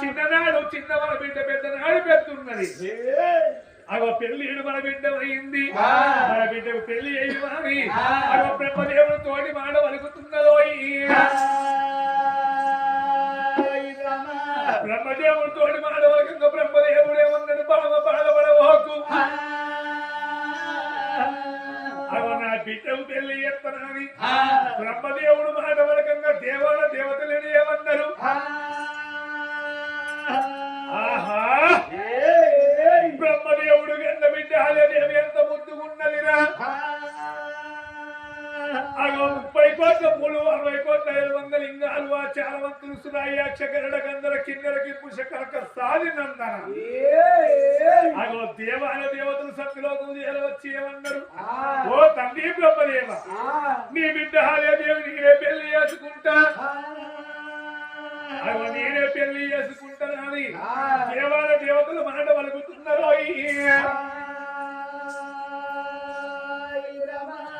[SPEAKER 2] చిన్ననాడు చిన్న మన బిడ్డ పెద్దనాడు పెడుతున్నది. పెళ్లిడు మన బిడ్డ అయింది, మన బిడ్డకు పెళ్లి అయ్యి బ్రహ్మదేవుడు తోటి మాట వలుకుతున్నదో. బ్రహ్మదేవుడు తోటి మాట వలకంగా బ్రహ్మదేవుడు ఏమన్నాడు, బాధపడవోకు నా బిడ్డకు పెళ్లి చేస్తానని బ్రహ్మదేవుడు మాట వలకంగా దేవాల దేవతలని ఏమన్నారు, ఆహా బ్రహ్మదేవుడు గంట బిడ్డ హాలేదేవి ఎంత ముద్దుకున్నదిరా. 30 కోట్ల పూలు 60 కోట్ల 700 లింగాలు ఆ చాలవంతులు సురాయాక్ష గరుడ గంధర కిన్నెరకి పుషకరక సాది నందన దేవాల దేవతలు సత్యలోకం వచ్చి ఏమన్నారు, ఓ తండ్రి బ్రహ్మదేవ నీ బిడ్డ హాలేదేవి నేనే పెళ్లి చేసుకుంటా, నేనే పెళ్లి చేసుకుంటానని దేవాల దేవతలు మాట వలుకుతున్నారు.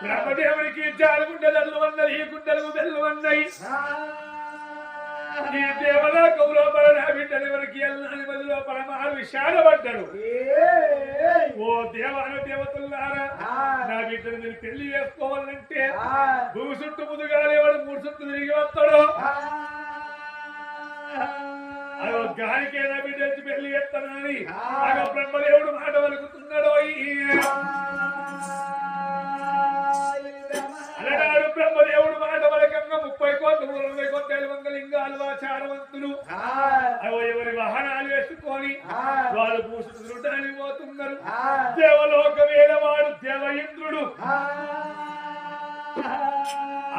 [SPEAKER 2] బ్రహ్మదేవుడికి 4 గుండెలు అల్లు అన్నది, ఈ గుండెలకు బెల్లు అన్నాయి. ఈ దేవలోకం లోపల నా బిడ్డని వరకు వెళ్ళని మధ్యలో పరమారు విషాదపడ్డాడు. ఓ దేవాను దేవతలారా, నా బిడ్డను మీరు పెళ్లి చేసుకోవాలంటే భూమి చుట్టూ ముదుగాలి వాడు 3 చుట్టూ తిరిగి వస్తాడు. అదో గాలికే నా బిడ్డ పెళ్లి చేస్తానని అదో బ్రహ్మదేవుడు మాట వలుకుతున్నాడు. అలనాడు బ్రహ్మదేవుడు మాట వలకంగా 30 కోట్లు 40 కోట్ల మంగలింగాలు ఆచారవంతులు అవో ఎవరి వాహనాలు వేసుకొని వాళ్ళు పూసుకుంటానికి పోతున్నారు. దేవలోక వేలవాడు దేవ ఇంద్రుడు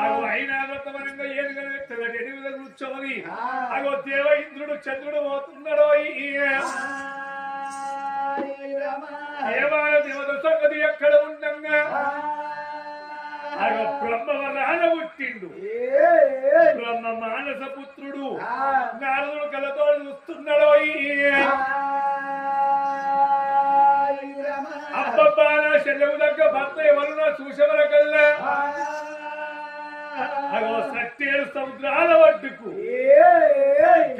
[SPEAKER 2] అగో అయినా వ్రతమనంగా ఏనుగని తెల్లటి ఎనిమిది కూర్చొని అగో దేవ ఇంద్రుడు చంద్రుడు పోతున్నాడు. దేవాల దేవత సంగతి ఎక్కడ ఉండంగా అగో బ్రహ్మవరాన పుట్టిండు. బ్రహ్మ మానస పుత్రుడు నారదుడు కలతో చూస్తున్నాడు. అబ్బబ్బా నా శల్యము దగ్గ భర్త ఎవరున్నా చూసేవరకల్లా అగో 7 సముద్రాల ఒడ్డుకు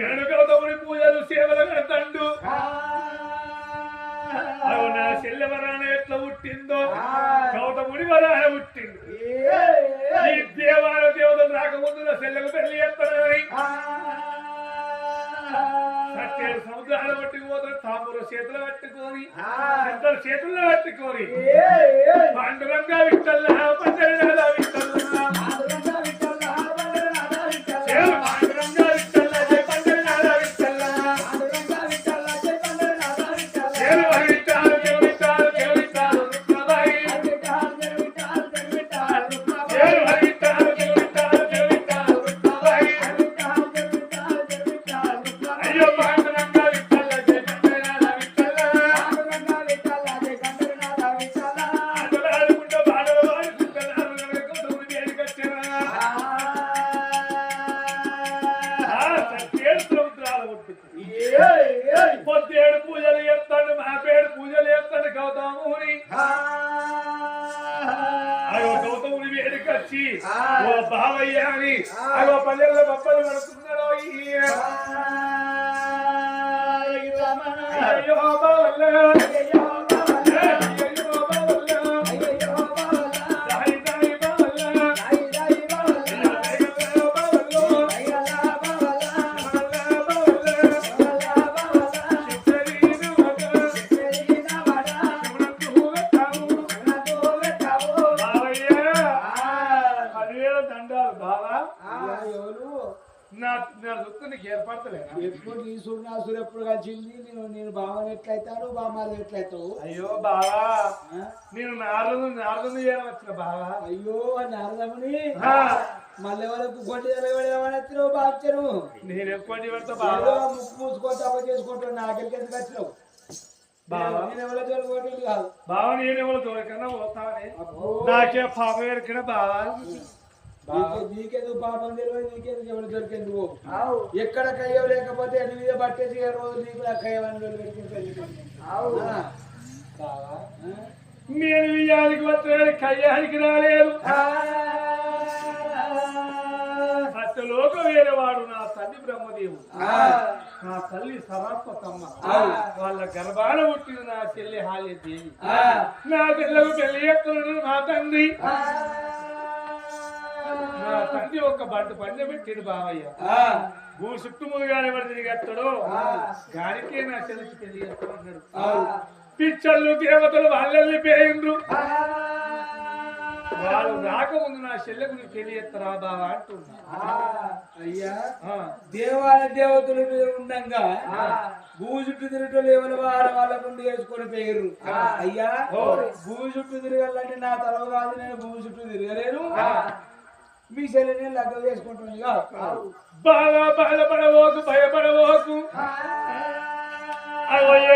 [SPEAKER 2] గణగౌతముని పూజలు సేవలు కడతండు. అగో నా శల్యవరాన ఎట్లా పుట్టిందో గౌతముని వరాన పుట్టిండు. ఈ దేవాల దేవతలు రాకముందు నా శల్యకు పెళ్లి చేస్తానని 7 సముద్రాల పట్టుకు పోతారు. తామురు చేతులు పట్టుకొని ఇద్దరు చేతుల్లో పట్టుకొని పాండురంగా విట్టల్లా పంచనాల విట్టల్లా పాండురంగా విట్టల్లా జై పంచనాల విట్టల్లా పొద్దేడు పూజలు చేస్తాడు, మా పేరు పూజలు చేస్తాడు గౌతముని. అగో గౌతముని వేడికొచ్చి ఓ బావయ్య అని అగో పల్లెల్లో బొప్పలు పడుతున్నాడు. అయ్యో బావల్ల
[SPEAKER 3] ఎప్పుడు నీ సూర్యనాసుడు ఎప్పుడు కలిసింది? నేను బావని ఎట్లయితాను, బామ్మారు ఎట్లయితావు?
[SPEAKER 2] అయ్యో బావా, నేను నారదు వచ్చిన బావా.
[SPEAKER 3] అయ్యో నారదముని మళ్ళీ వాళ్ళకు కొట్టి జరగబడేవాడు బాధ్యను.
[SPEAKER 2] నేను ఎప్పుడు పెడతా బావా,
[SPEAKER 3] ముక్కు మూసుకొని తప్ప చేసుకుంటాను. నాకెళ్ళి ఎందుకు వచ్చినావు బావా? నేను ఎవరో తోడుకోవట్లేదు కాదు
[SPEAKER 2] బావా, నేను ఎవరో తోడుకన్నా పోతానే. నాకే పాప ఎరికిన బావా.
[SPEAKER 3] నీకెందుకు పాపం తెలియదు, నీకెందుకు ఎవరు దొరికేందుకు? ఎక్కడ కయ్యవ లేకపోతే ఎన్ని మీద పట్టేసి రోజు నీకు కయ్యవని
[SPEAKER 2] నేను విజయానికి వస్తున్నాను, కయ్యానికి రాలేదు. సత్యలోక వేరేవాడు నా తల్లి బ్రహ్మదేవుడు, నా తల్లి సరస్వతమ్మ, వాళ్ళ గర్భాన పుట్టిన నా చెల్లి హాలి దేవి. నా చెల్లకు పెళ్లి ఎక్కడ నా తండ్రి. నా తండ్రి ఒక బంటు పందె పెట్టిడు బావయ్య. భూ చుట్టుముగానే వాడు తిరిగేస్తాడు, గాలికే నా చెల్లికి పెళ్లి చేస్తాడు. పిచ్చళ్ళు దేవతలు వాళ్ళని పేయిండ్రు. వాళ్ళు రాకముందు నా చెల్లెకు నీకు పెళ్లి చేస్తారా బావా అంటున్నా.
[SPEAKER 3] అయ్యా దేవాల దేవతలు మీరు ఉండంగా భూ చుట్టూ తిరగటం ఎవరి వాళ్ళ ముందు వేసుకొని పేరు. అయ్యా భూ చుట్టూ తిరగాలంటే నా తల కాదు, నేను భూ చుట్టూ తిరగలేను. మీ చెల్లెని లగ్గం చేసుకుంటుంది.
[SPEAKER 2] బాగా బాధపడవోకు, భయపడవోకు.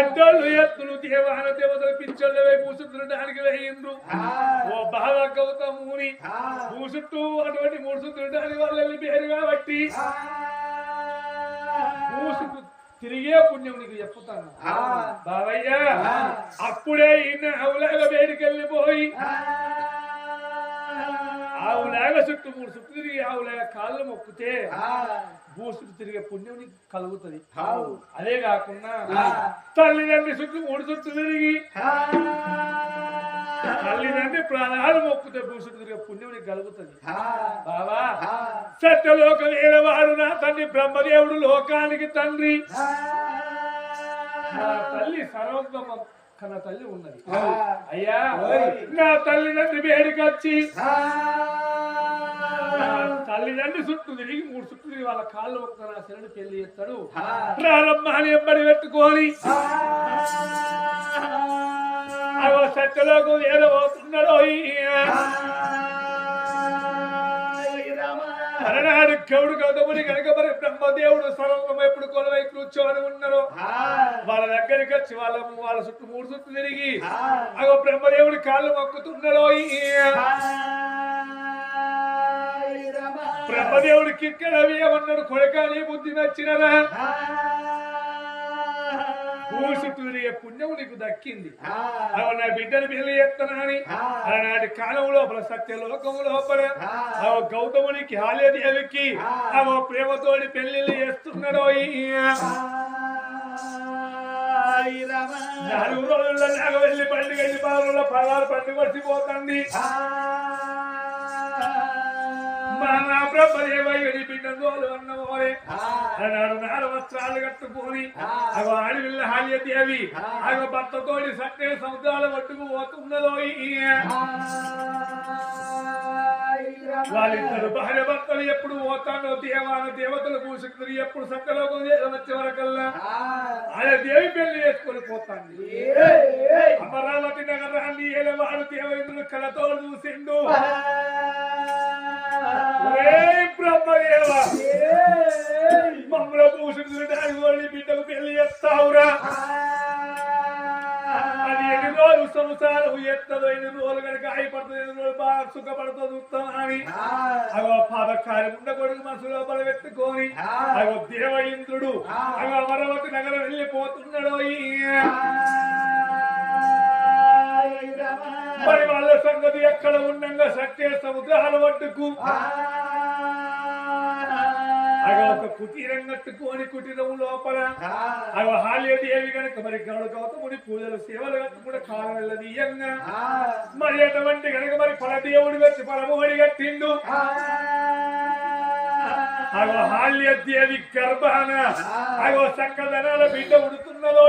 [SPEAKER 2] ఎద్దోళ్ళు ఎత్తులు దేవాల దేవతలు పిచ్చోళ్ళ వైపు పూసుతుండడానికి వేయిండ్రు. ఓ బాగా గౌతముని భూ చుట్టూ అటువంటి 3 చుట్టడానికి వాళ్ళని పేరు కాబట్టి భూ చుట్టూ తిరిగే పుణ్యం నీకు చెప్పుతాను బావయ్య. అప్పుడే ఈయన అవులాగా వేడికెళ్ళిపోయి ఆవులాగా చుట్టూ 3 చుట్టూ తిరిగి ఆవులాగా కాళ్ళు మొక్కితే భూసుడు తిరిగే పుణ్యం నీకు కలుగుతుంది. అదే కాకుండా తల్లిదండ్రి చుట్టూ 3 చుట్టూ తిరిగి తల్లిదండ్రి ప్రాణాలు మొక్కుతే భూసుడు తిరిగే పుణ్యం నీకు కలుగుతుంది. బాబా సత్యలోక వేరేవాడు నా తండ్రి బ్రహ్మదేవుడు లోకానికి తండ్రి. నా తల్లి సర్వోత్తమ కన్న తల్లి ఉన్నది. అయ్యా నా తల్లిదండ్రి వేడికొచ్చి తల్లిదండ్రి చుట్టూ తిరిగి 3 చుట్టూ తిరిగి వాళ్ళ కాళ్ళు ఒక్క నా శరణి పెళ్లి చేస్తాడు. ప్రారంభాన్ని ఎబ్బడి పెట్టుకొని అగో సత్యలోకం ఏదో పోతున్నాడో అలనాడు గౌడు గౌతముని కనుక మరి బ్రహ్మదేవుడు స్వరంగం ఎప్పుడు కొలవై కూర్చోని ఉన్నారు. వాళ్ళ దగ్గరికి వచ్చి వాళ్ళ చుట్టూ 3 చుట్టూ తిరిగి అగో బ్రహ్మదేవుడి కాళ్ళు మొక్కుతున్నారో. బ్రహ్మదేవుడికి ఇక్కడ ఏమన్నాడు, కొడుకాని బుద్ధి నచ్చినరా చుట్టూ తిరిగే పుణ్యం నీకు దక్కింది. అవి నా బిడ్డను పెళ్లి చేస్తున్నానని అలాంటి కాలం లోపల సత్యలోకం లోపల గౌతమునికి హాలేదేవికి ఆమె ప్రేమతోటి పెళ్లిళ్ళు చేస్తున్నాడో. 4 రోజుల్లో నాగవెల్లి పండుగ 10 రోజుల పదాలు పండుగ వచ్చిపోతుంది. నా బ్రహ్మదేవయ్యని బిడ్డలు అన్నమోరే అన్నాడు. 4 వస్త్రాలు కట్టుకొని అగో ఆడివిల్ల హాల్యదేవి అగో భర్తతోటి సత్య సముద్రాల పట్టుకు పోతున్నదో. వాళ్ళిద్దరు భార్య భర్తలు ఎప్పుడు పోతానో దేవతలు పూసుకుని ఎప్పుడు సత్యలోకం వచ్చే వరకల్లా ఆయన దేవి పెళ్లి చేసుకొని పోతాంది. అమరావతి నగరాన్ని ఏలవాడు దేవేంద్రుడు కళతో చూసిండు. బ్రహ్మదేవ మమ్మల పూసుకుని దాని బిడ్డకు పెళ్లి చేస్తావురా. అది ఎన్ని రోజులు సంసారం ఎత్తదో, ఎన్ని రోజులు కనుక అయిపడుతుంది, ఎన్ని రోజులు బాగా సుఖపడుతుంది చూస్తామని అగో పాపకార్యం ఉండకూడదు మనసు లోపల పెట్టుకొని అగో దేవ ఇంద్రుడు అగో అమరావతి నగరం వెళ్ళిపోతున్నాడు. మరి వాళ్ళ సంగతి ఎక్కడ ఉండంగా సత్య సముద్రాల వడ్డుకు అగో ఒక కుటీరం కట్టుకొని కుటీరం లోపల అగో హాల్యదేవి కనుక మరి గౌడ గౌతముడి పూజలు సేవలు కట్టుకుంటే కాలం వెళ్ళదీయంగా మరి అటువంటి కనుక మరి పరదేవుడి వచ్చి పరమోడి కట్టిండు. అగో హాల్యదేవి గర్భాన అగో చక్కదనాల బిడ్డ ఉడుతున్నదో.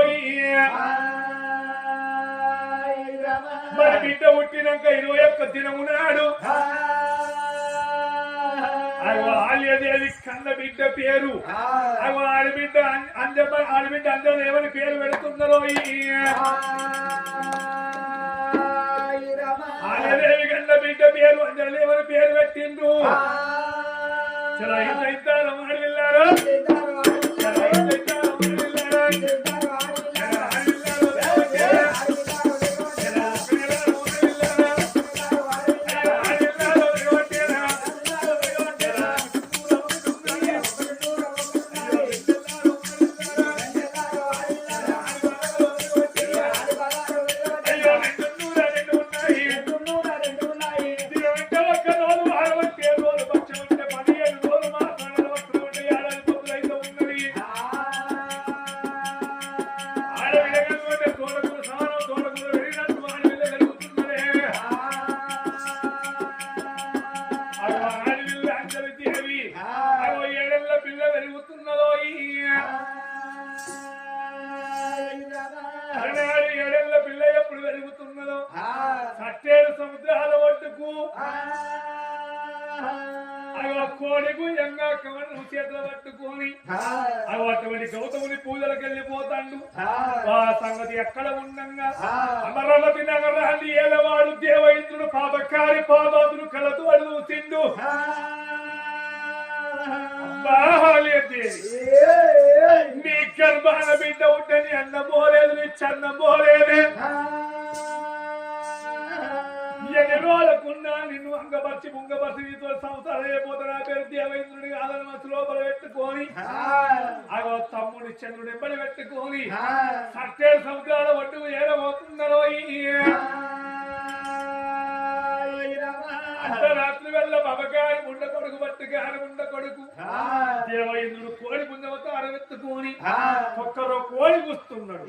[SPEAKER 2] మరి బిడ్డ పుట్టినాక 21 దినము నాడు అగో ఆల్యదేవి కన్న బిడ్డ పేరు అగో ఆడబిడ్డ అంజదేవని పేరు పెడుతున్నారో. ఆల్యదేవి కన్న బిడ్డ పేరు అంజదేవని పేరు పెట్టిండ్రు. చాలా ఇంత మాట వెళ్ళారు. సముద్రాల ఒడ్డుకు కోడికు ఎంగా కవనం చేతులు పట్టుకొని అటువంటి గౌతముని పూజలకు వెళ్ళిపోతాడు. ఆ సంగతి ఎక్కడ ఉండంగా అమరావతి నగరాన్ని ఏలవాడు దేవేంద్రుడు పాపకారి పాదాతులు కలతో అడుగుతుండు. నీ గర్భాన బిడ్డ ఉంటని అన్నమోలేదు, నీ చన్నమోలేదే. ఎన్ని రోజులకున్నా నిన్ను అంగపరిచి ముంగపరిచి నీతో సంవత్సరాలు అయిపోతే నా పేరు దేవేంద్రుడి కాదని మనసు లోపల పెట్టుకొని అగో తమ్ముడి చంద్రుడు ఎంబడి పెట్టుకొని సత్య సముద్రాల ఒడ్డుకు ఏడబోతున్నారో. అర్ధరాత్రి వెళ్ళ బాబగారి ఉండ కొడుకు బట్టి గారి ఉండ కొడుకు దేవైంద్రుడు కోడి పుంజవతో అరవెత్తుకొని ఒక్కరో కోడి కూస్తున్నాడు.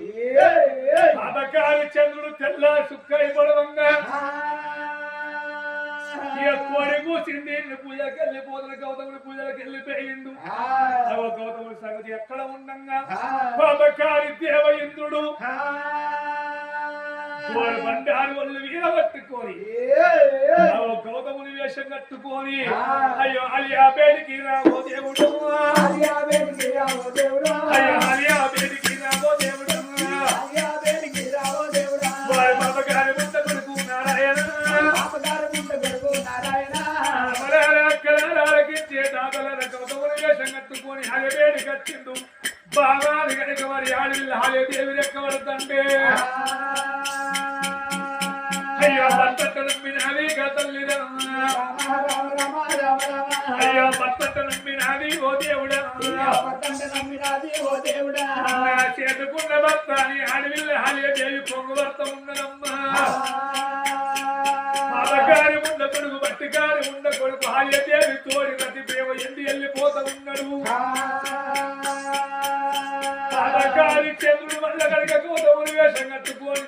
[SPEAKER 2] బాబగారి చంద్రుడు తెల్ల సుక్కై పొడవంగా కోడి కూసింది. పూజకి వెళ్ళిపోతున్న గౌతముడి పూజలకు వెళ్ళిపోయిండు. గౌతముడి సంగతి ఎక్కడ ఉండంగా బాబగారి దేవైంద్రుడు బండారు వాళ్ళు వీరబట్టుకొని గౌతముని వేషం కట్టుకొని అయ్యో అలియా బేడికి రావో దేవుడు, అయ్యో అలియా బేడికి రావో దేవుడు, వారి బాబగారి ముంద కొడుకు నారాయణ అక్కలాలకించే తాతల గౌతముని వేషం కట్టుకొని హలిబేడి కట్టిండు. బాగాలి కనుక మరి ఆడవిల్ల హాలే దేవి రెక్కబడుతుంటే అయ్యో భర్త నమ్మినది గతల్లిరా, అయ్యో భర్త నమ్మినది ఓ దేవుడా, చేతుకున్న భర్త అని ఆడవిల్ల హాలే దేవి పొంగు భర్త ఉన్నదమ్మా. బాబగారి ఉండ కొడుకు బట్టిగారి ఉండ కొడుకు హాలే దేవి తోడి నది ప్రేమ ఎండి వెళ్ళిపోతా ఉన్నాడు. బాబగారి చంద్రుడు వల్ల కనుక గౌతముని వేషం కట్టుకొని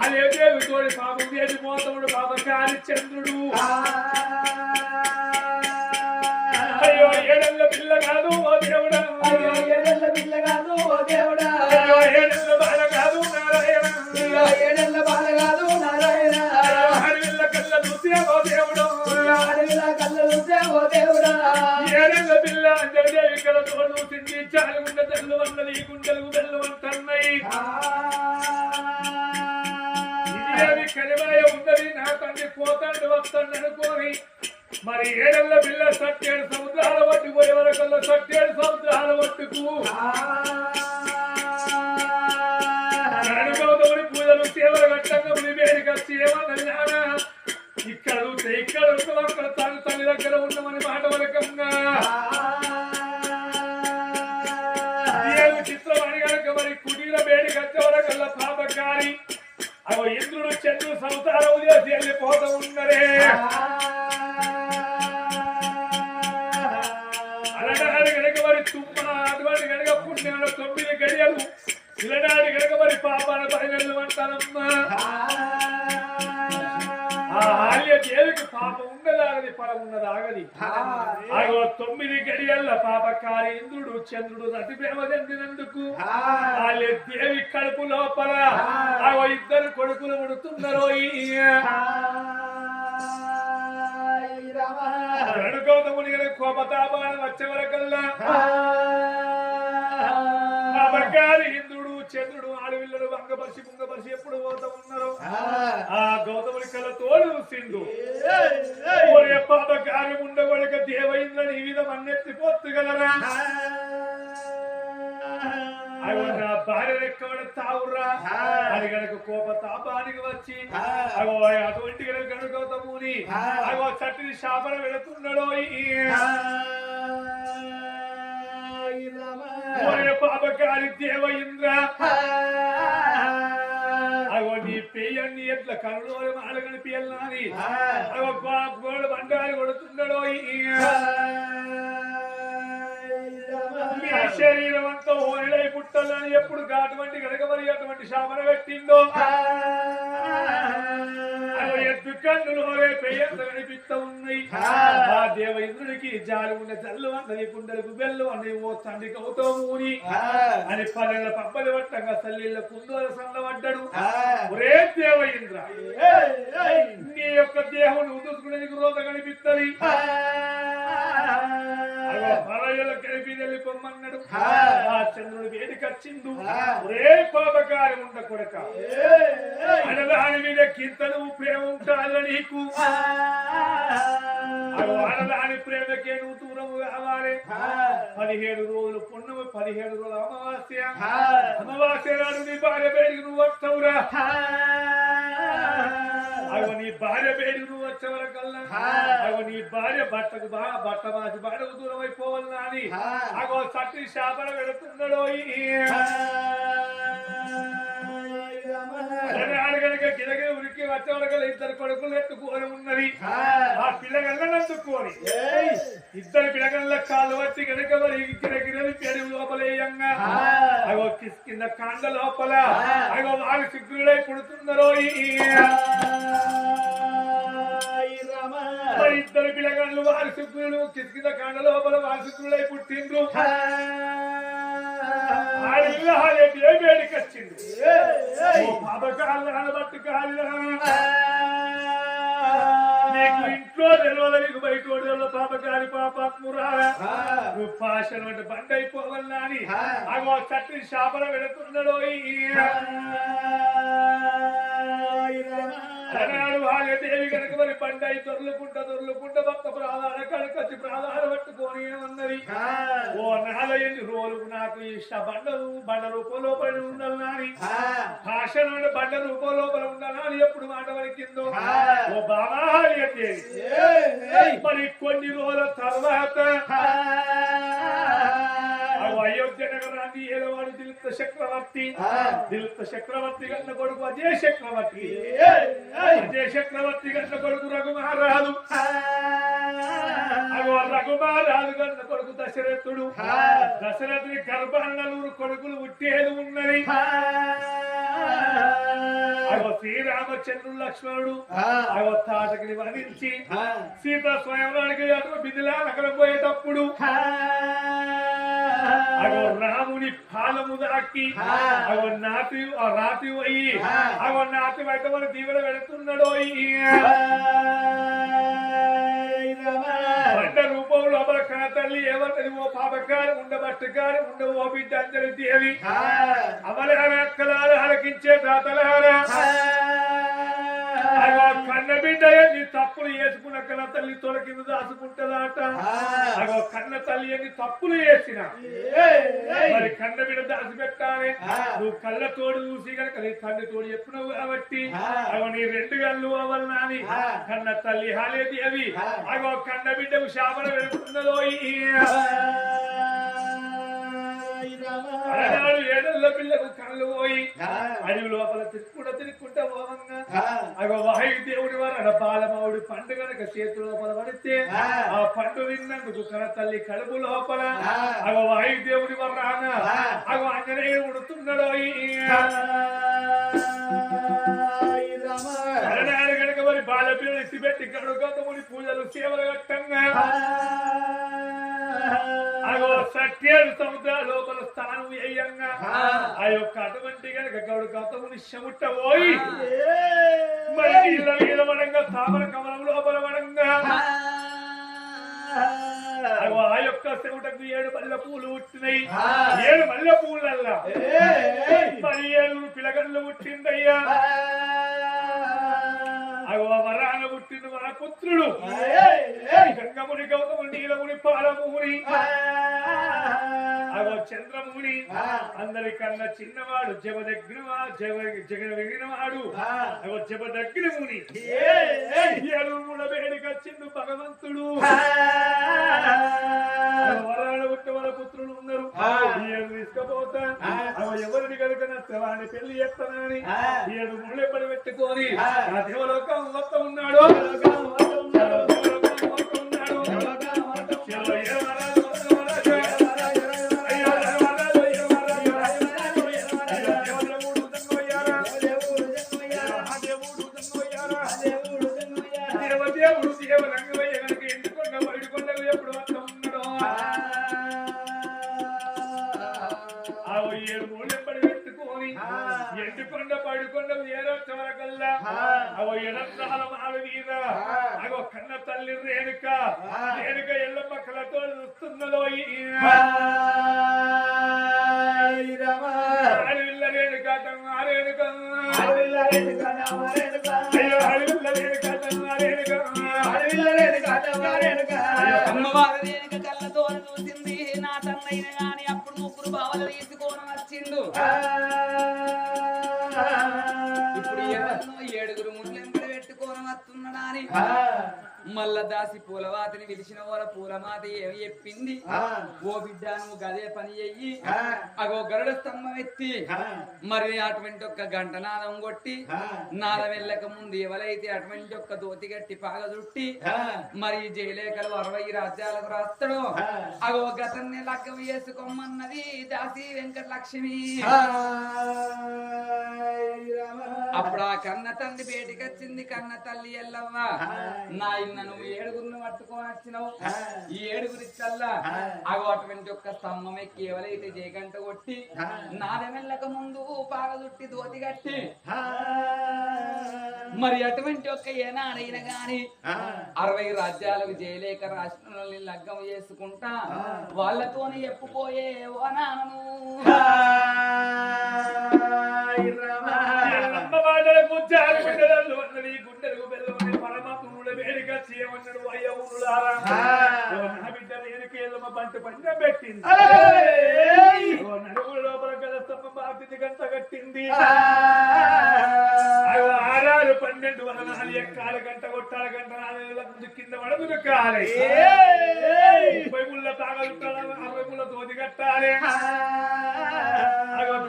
[SPEAKER 2] అదే దేవి తోడి పాపం దేవి పోతముడు బాబగారి చంద్రుడు. అయ్యో ఏడెళ్ళ పిల్ల కాదు ఓ దేవుడా, ఏడెళ్ళ పిల్ల కాదు ఓ దేవుడా, అయ్యో ఏడెళ్ళ బాల కాదు నారాయణ, ఏడెళ్ళ బాల కాదు నారాయణ, అడవిళ్ళ కళ్ళ చూసే ఓ దేవుడు, అడవిళ్ళ కళ్ళ చూసే ఓ దేవుడా, ఏడెళ్ళ పిల్ల అంజదేవి కళ్ళ తోడు తిండి చాలుగుండ తెల్లు అన్నది గుండెలకు బెల్లు అంటున్నాయి. ఇది కలివాయ ఉన్నది నా తండ్రి పోతాడు వస్తాడు అనుకోని మరి ఏడెళ్ళ పిల్ల 7 సముద్రాల పట్టుకుపోయే వరకల్లా 7 సముద్రాల పట్టుకు గౌతముని పూజలు సేవలు గట్టంగా మునివేడికి వచ్చి ఏమన్నా ఇక్కడ చూస్తే ఇక్కడ ఉంటున్నాం అక్కడ తల్లి దగ్గర ఉన్నామని మాట వరకంగా చిత్రమణి కనుక మరి కుటీర వేడికి వచ్చే వరకల్లా పాపకారి అవి ఇంద్రుడు చంద్రుడు సంసారం చేసి వెళ్ళిపోతూ ఉన్నరే. అలనాడు కనుక మరి తుమ్మ అటువంటి కనుక పుణ్యంలో 9 గడియలు ఇలనాడు కనుక మరి పాపాన 10 నెలలు అంటారమ్మా. ఆ ఆల్య దేవికి పాపం ఉండదాగది పరం ఉన్నదాగది. అగో 9 గడియల్ల పాపకారి ఇంద్రుడు చంద్రుడు రతి ప్రేమ చెందినందుకు ఆల్య దేవి కడుపు లోపల అగో 2 కొడుకులు పుడుతున్నారు. గౌతముని కోపతాపాలు వచ్చే వరకల్లా పాపకారి ఇంద్రుడు చంద్రుడు ఆడవిల్లడు వంగపరిచి ఎప్పుడు పోతా ఉన్నారు. ఆ గౌతముని కళ్ళ తోడు సింధు పాపకారి ఉండగొడక దేవైంద్రని ఈ విధం అన్నెత్తి పొత్తుగలరా నా భార్య ఎక్కడ తావురా అది కనుక కోప తాపానికి వచ్చి అగో అటువంటి కనుక గౌతముని అగో చట్టిని శాపన వెళుతున్నాడో పాపకారి దేవైంద్ర అగో నీ పెయ్యన్ని ఎట్లా కరుణో మాల కనిపించాలని అగో గోడు బండారి కొడుతున్నాడో శరీరం అంతా ఓనిడై పుట్టాలని ఎప్పుడు అటువంటి కనుక మరి అటువంటి శాపన పెట్టిందో ఎద్దు కన్నులు పెయ్యంత కనిపిస్తా ఉన్నాయి. ఆ దేవేంద్రుడికి జాలి ఉండే జల్లు అన్నది కుండలకు బెల్లు అన్నది ఓ తండ్రి గౌతముని అని 12 పబ్బలు పట్టంగా తల్లిళ్ళ కుండల సన్నబడ్డాడు. ఒరే దేవేంద్ర నీ యొక్క దేహం ఉదుసుకునే నీకు రోజు కనిపిస్తుంది కలిపి వెళ్ళిపోమన్నాడు. ఆ చంద్రుడు వేడికి వచ్చిండు. ఒరే పాపకారి ఉండ కొడక అనదాని మీద కింతలు ప్రేమ ఉంటాను నీకు అనదాని ప్రేమకే నువ్వు దూరము కావాలి. 17 రోజులు పుణ్యము 17 రోజులు అమావాస్య నాడు నీ భార్య బయటికి నువ్వు వస్తావురా. అగో నీ భార్య బయటికి నువ్వు వచ్చే వరకల్లా అగో నీ భార్య బట్టకు బట్ట మాసి బాడకు దూరం అయిపోవాలన్నా అని అగో చట్టి శాపన పెడుతున్నాడో. కనుక గిరగిర ఉరికి వచ్చే వరకు ఇద్దరు కొడుకులు ఎత్తుకొని ఉన్నది ఆ పిల్లగల్లనందుకొని ఇద్దరు పిల్లగల్ల కాళ్ళు వచ్చి కనుక మరి గిరగిరని పెరుగు లోపలేయంగా అగో కింద కాండ లోపల అగో వాళ్ళు సిగ్గులై పుడుతున్నారో ఇద్దరు పిల్లగాళ్ళు వారి శుక్రులు కింద కాండ లోపల వారి శుక్రులై పుట్టిండ్రు వేడికి వచ్చిండు పాపకాళ్ళు బట్టు కాళ్ళు నీకు ఇంట్లో తెలియదు నీకు బయట పాపకారి పాపాత్మురా నువ్వు పాషను అంటే బండి అయిపోవాలని అని అగో చట్టి శాపన పెడుతున్నాడో అన్నాడు దేవి కనుక మరి బండి అయి దొర్లుకుంట భక్త ప్రాధాన కనుకొచ్చి ప్రాధాన పట్టుకొని ఏమన్నది ఓ నాలయ్యండి రోజుకు నాకు ఇష్ట బండ రూపంలోపల ఉండాలని భాషను అంటే బండ రూపంలోపల ఉండాలని ఎప్పుడు మాట వరకిందో ఓ బాబా మరి కొన్ని రోజుల తర్వాత అయోధ్య నగరాన్ని ఏలవాడు దిలీప్ చక్రవర్తి గంట కొడుకు అజయ్ చక్రవర్తి గంట కొడుకు రఘుమహారాజు రఘుమహారాజు గంట కొడుకు దశరథుడు దశరథుని గర్భాన్నలూరు కొడుకులు ఉట్టేది ఉన్నది శ్రీరామచంద్రుడు లక్ష్మణుడు తాటకిని వధించి సీతా స్వయంవరానికి బిదిలా నగరం పోయేటప్పుడు రాముని పాలము దాకి రాతి పోయి నాతి బయట మన దీవెన పెడుతున్నాడు బండ రూపంలో కన తల్లి ఏమంటది ఓ పాపకారం ఉండబట్టుకారు ఉండవు బిడ్డ అందరి దేవి అమలహార అక్కలారా హలకించే తాతలహారా కన్న బిడ్డ నీ తప్పులు వేసుకున్న కన్న తల్లి తొల కింద దాచుకుంటదాట అగో కన్న తల్లి అని తప్పులు వేసిన మరి కన్న బిడ్డ దాచిపెట్టాలి నువ్వు కళ్ళ తోడు చూసి కనుక నీ తండ్రి తోడు చెప్పినవు కాబట్టి అగో నీ రెండు గళ్ళు అవ్వాలి అని కన్న తల్లి హాలేది అవి అగో కన్న బిడ్డకు శాపన వెళుతున్నదో అలనాడు ఏడల్ల పిల్లకు కళ్ళు పోయి అడవి లోపల తిరుక్కుంటా పోవంగా అగో వాయుదేవుడి వారు బాలమావుడి పండు గనక చేతు లోపల పడితే ఆ పండు విన్నందుకు కన తల్లి కడుపు లోపల అగో వాయుదేవుడి వారు రాన అగో ఆంజనేయుడు ఉడుతున్నాడు అలనాడు గనక మరి బాలపిల్లలు ఇసిపెట్టి కడుగతముని పూజలు సేవలు కట్టంగా అగో సత్యేడు సముద్రాల లోపల స్థానం వేయంగా ఆ యొక్క అటువంటి గనక గౌడు గౌతముని చెముట్ట పోయి మరి నీళ్ళ మీద పడంగా తామర కమలం లోపల పడంగా ఆ యొక్క చెముటకు 7 మల్లె పూలు పుట్టినాయి 7 మల్లె పూలల్లా మరి 7 పిలగళ్ళు పుట్టిందయ్యా వరాన పుట్టిన వర పుత్రుడు గంగముని గౌతముని నీలముని పాలముని అగో చంద్రముని అందరికన్నా చిన్నవాడు జగదగ్నివాడు అగో జబదగ్నిముని వేడికొచ్చిండు భగవంతుడు వరాన పుట్టిన వర పుత్రులు ఉన్నారు తీసుకపోతా ఎవరిని కనుక నచ్చవాడిని పెళ్లి చేస్తానని 7 ముళ్ళు పడి పెట్టుకొని ఆ దేవలోకం మొత్తం ఉన్నాడు దేవదేవుడు దేవరంగవయ్య కనుక ఎండుకొండ బయటకొండలు ఎప్పుడు మొత్తం ఉన్నాడు ఆ 7 ముళ్ళు పడి పెట్టుకొని ఎండుకొండ పడుకొండలు ఏరొచ్చవరకల్లా అవో ఎడత్రాల మాలవీర అగో కన్న తల్లి రేణుక ఎల్లమ్మ కలతో చూస్తున్నదో అడవిల్ల రేణుక రేణుక
[SPEAKER 1] అమ్మవారు రేణుక కళ్ళతో చూసింది నా తన్నైన గాని అప్పుడు ముగ్గురు బావలు తీసుకోవడం వచ్చిండు ఇప్పుడు 7 ముళ్ళెంబడి పెట్టుకోవడం వస్తున్నాడని మల్ల దాసి పూలవాతిని పిలిచిన వాళ్ళ పూలమాత ఏమి చెప్పింది ఓ బిడ్డ నువ్వు గదే పని చెయ్యి అగో గరుడ స్తంభం ఎత్తి మరి అటువంటి ఒక్క గంట నాదం కొట్టి నాదం వెళ్ళక ముందు ఎవరైతే అటువంటి ఒక్క దోతి గట్టి పాగ చుట్టి మరి జయలేఖలు 60 రాజ్యాలకు రాస్తాడో అగో గతన్ని లగ్గం వేసుకోమన్నది దాసి వెంకటలక్ష్మి అప్పుడు ఆ కన్న తండ్రి బయటికి వచ్చింది కన్న తల్లి ఎల్లవ్వ నా ఇన్న నువ్వు 7గురిని పట్టుకొని వచ్చినావు ఈ 7గురి కల్లా అగో అటువంటి ఒక్క స్తంభం ఎక్కి ఎవరైతే జయగంట కొట్టి నాదెమెల్లక ముందు పాగ చుట్టి దోతి కట్టి మరి అటువంటి ఒక్క ఏనాడైనా గాని 60 రాజ్యాలకు జయలేక రాష్ట్రంలో లగ్గం చేసుకుంటా వాళ్ళతోని ఎప్పుపోయే ఓ నాను
[SPEAKER 2] గుండెలకు బెల్లమని పరమాత్ముడు వేడిక చేయమన్నాడు అయ్యవులారా నా బిడ్డ రేణుకేళ్ళమ్మ బంట పంచం పెట్టింది నడుగుల లోపల గల స్తంభం బాధ్యత గంట కట్టింది 6 12 వదనాలు ఎక్కాలి గంట కొట్టాలి గంట 4 నెలల ముందు కింద పడదు కాలి 30 ముళ్ళ తాగలుంటాలి 60 ముళ్ళ తోది కట్టాలి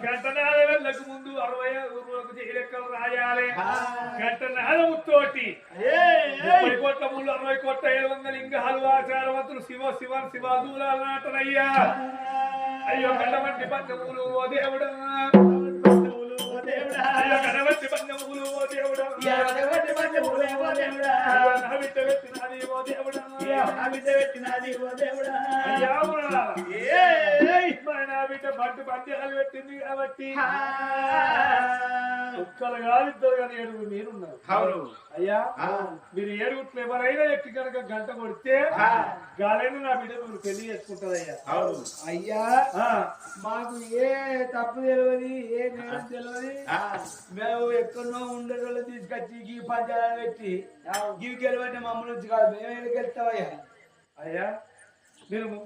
[SPEAKER 2] గంట 4 నెలలకు ముందు 60 రోజులకు జైలెక్కలు రాయాలి గంట 4 తోటి 30 కోట్ల ముళ్ళు 60 కోట్ల 700 లింగాలు ఆచారవంతులు శివ శివ శివాదూలాలు నాటనయ్యా అయ్యో గంటమంటి పంచములు ఓ దేవుడా అయ్యో గణవతి పంచములు ఓ దేవుడా నా బిడ్డ పెట్టినది ఓ దేవుడా నా బిడ్డ పట్టు పంచాలు పెట్టింది కాబట్టి ఒక్కలు కాదు ఇద్దరు కానీ 7 మీరున్నారు అయ్యా మీరు 7 ఎవరైనా ఎక్కి కనుక గంట కొడితే గాలైన నా బిడ్డ మీరు పెళ్లి చేసుకుంటారయ్యా
[SPEAKER 3] అయ్యా మాకు ఏ తప్పు తెలియదు ఏ నేరం తెలియదు మేము ఎక్కడో ఉండేటోళ్ళు తీసుకొచ్చి ఈ పంచాలను పెట్టి ఇవి గెలవంటే మమ్మల్ని వచ్చి కాదు మేము ఎక్కడికెళ్తామయ్యా
[SPEAKER 2] అయ్యా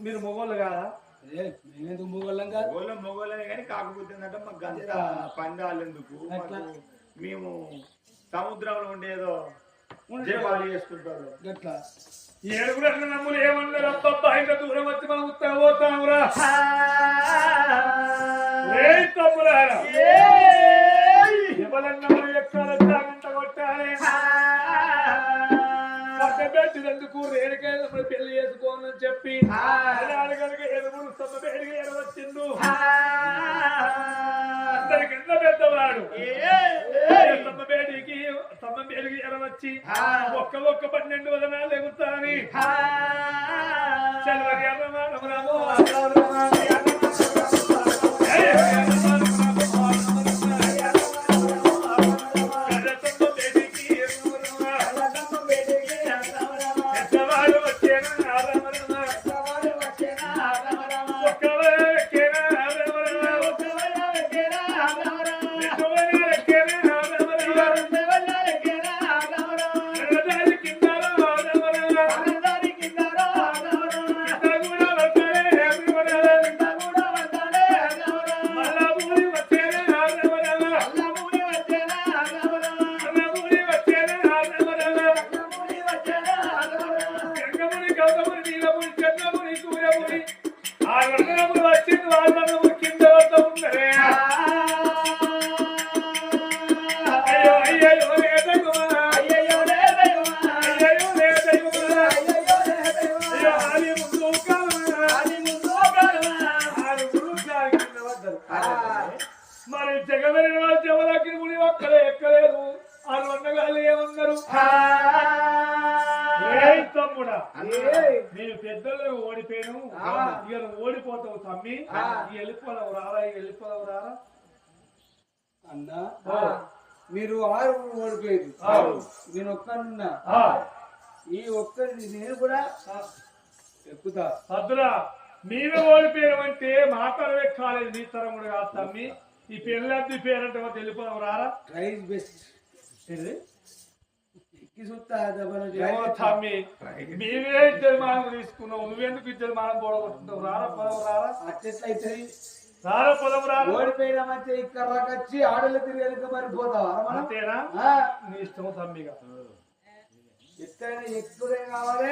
[SPEAKER 2] మీరు మొగోళ్ళు కాదా
[SPEAKER 3] మేమెందుకు మొగోళ్ళం కాదు
[SPEAKER 4] మొగోళ్ళని కానీ కాకపోతే మాకు గంట పందాలు ఎందుకు మేము సముద్రంలో ఉండేదో జపాలు చేసుకుంటారు
[SPEAKER 3] గట్లా
[SPEAKER 2] 7 నమ్ములు ఏమన్నారు అబ్బబ్బా ఇంత దూరం వచ్చి మనం ఉత్తా పోతామురా తమ్ములారా ఎవరన్నా మనం ఎక్కాలంటే గంట కొట్టాలి పెట్టినందుకు రేణుకాయలు పెళ్లి చేసుకోవాలని చెప్పి కనుక 7 స్తంభ బేడికి ఎరవచ్చిండు అందరికన్నా పెద్దవాడు స్తంభం బేడికి ఎరవచ్చి ఒక్క 12 వదనాలు ఎగురుతాని చల్వరి మరి జగమెరిన వాళ్ళు జవలకి ముని ఒక్కలే ఎక్కలేదు వాళ్ళు అన్నగాళ్ళు ఏమన్నారు తమ్ముడా నేను పెద్దలు ఓడిపోయాను ఇక ఓడిపోతావు తమ్మి వెళ్ళిపోదావు రారా
[SPEAKER 3] అన్నా మీరు 6 ఓడిపోయారు నేను ఒక్కనున్నా ఈ ఒక్కరి నేను కూడా ఎక్కుతా
[SPEAKER 2] సద్దురా నీవే ఓడిపోయామంటే మాట్లాడవే కాలేదు నీ తరం కూడా కాదు తమ్మి ఈ పెళ్ళి పేరంటే వెళ్ళిపోదాం రారా
[SPEAKER 3] ప్రైజ్ బెస్ట్
[SPEAKER 2] తమ్మి నీవే ఇద్దరు మనం తీసుకున్నావు నువ్వెందుకు ఇద్దరు మనం పోడగొట్టుకుంటావు రారా పొలం రారా
[SPEAKER 3] అట్లయితే
[SPEAKER 2] రారా పొలం రారా
[SPEAKER 3] ఓడిపోయినామంటే ఇక్కడ వచ్చి ఆడలు తిరిగి మరి పోతావా
[SPEAKER 2] అంతేనా నీ ఇష్టం తమ్మిగా
[SPEAKER 3] ఎక్కడైనా ఎక్కువే కావాలి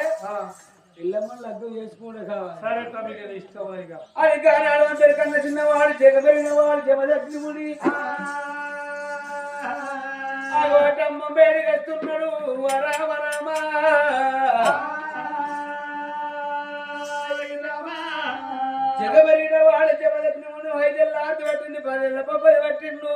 [SPEAKER 3] పిల్లమ్మని లగ్గు చేసుకుంటే కావాలి.
[SPEAKER 2] సరే తమ్మి కదా ఇష్టం ఇక.
[SPEAKER 3] అది కానాడు అందరికన్నా చిన్నవాడు జగబెరిగిన వాడు జమదగ్నిముడి అగోటమ్మ బేడిగస్తున్నాడు వరామరామా జగబెరిగిన వాడు జమదగ్నిముడి 5 ఏళ్ళ ఆది పట్టింది 10 ఏళ్ళ పబ్బది పట్టిండు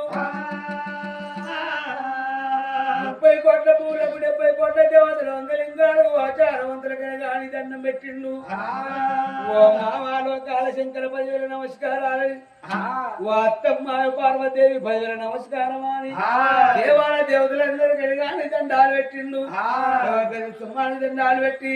[SPEAKER 3] 30 కోట్ల పూలకు 70 కోట్ల దేవతలు వంగలింగాడు ఆచారవంతులకైనా గాని దండం పెట్టిండు. ఓ మామాలో కాళశంకర 10,000 నమస్కారాలు, ఓ అత్తమ్మ పార్వదేవి 10,000 నమస్కారం అని దేవాల దేవతలందరూ కలిగాని దండాలు పెట్టిండు. దండాలు పెట్టి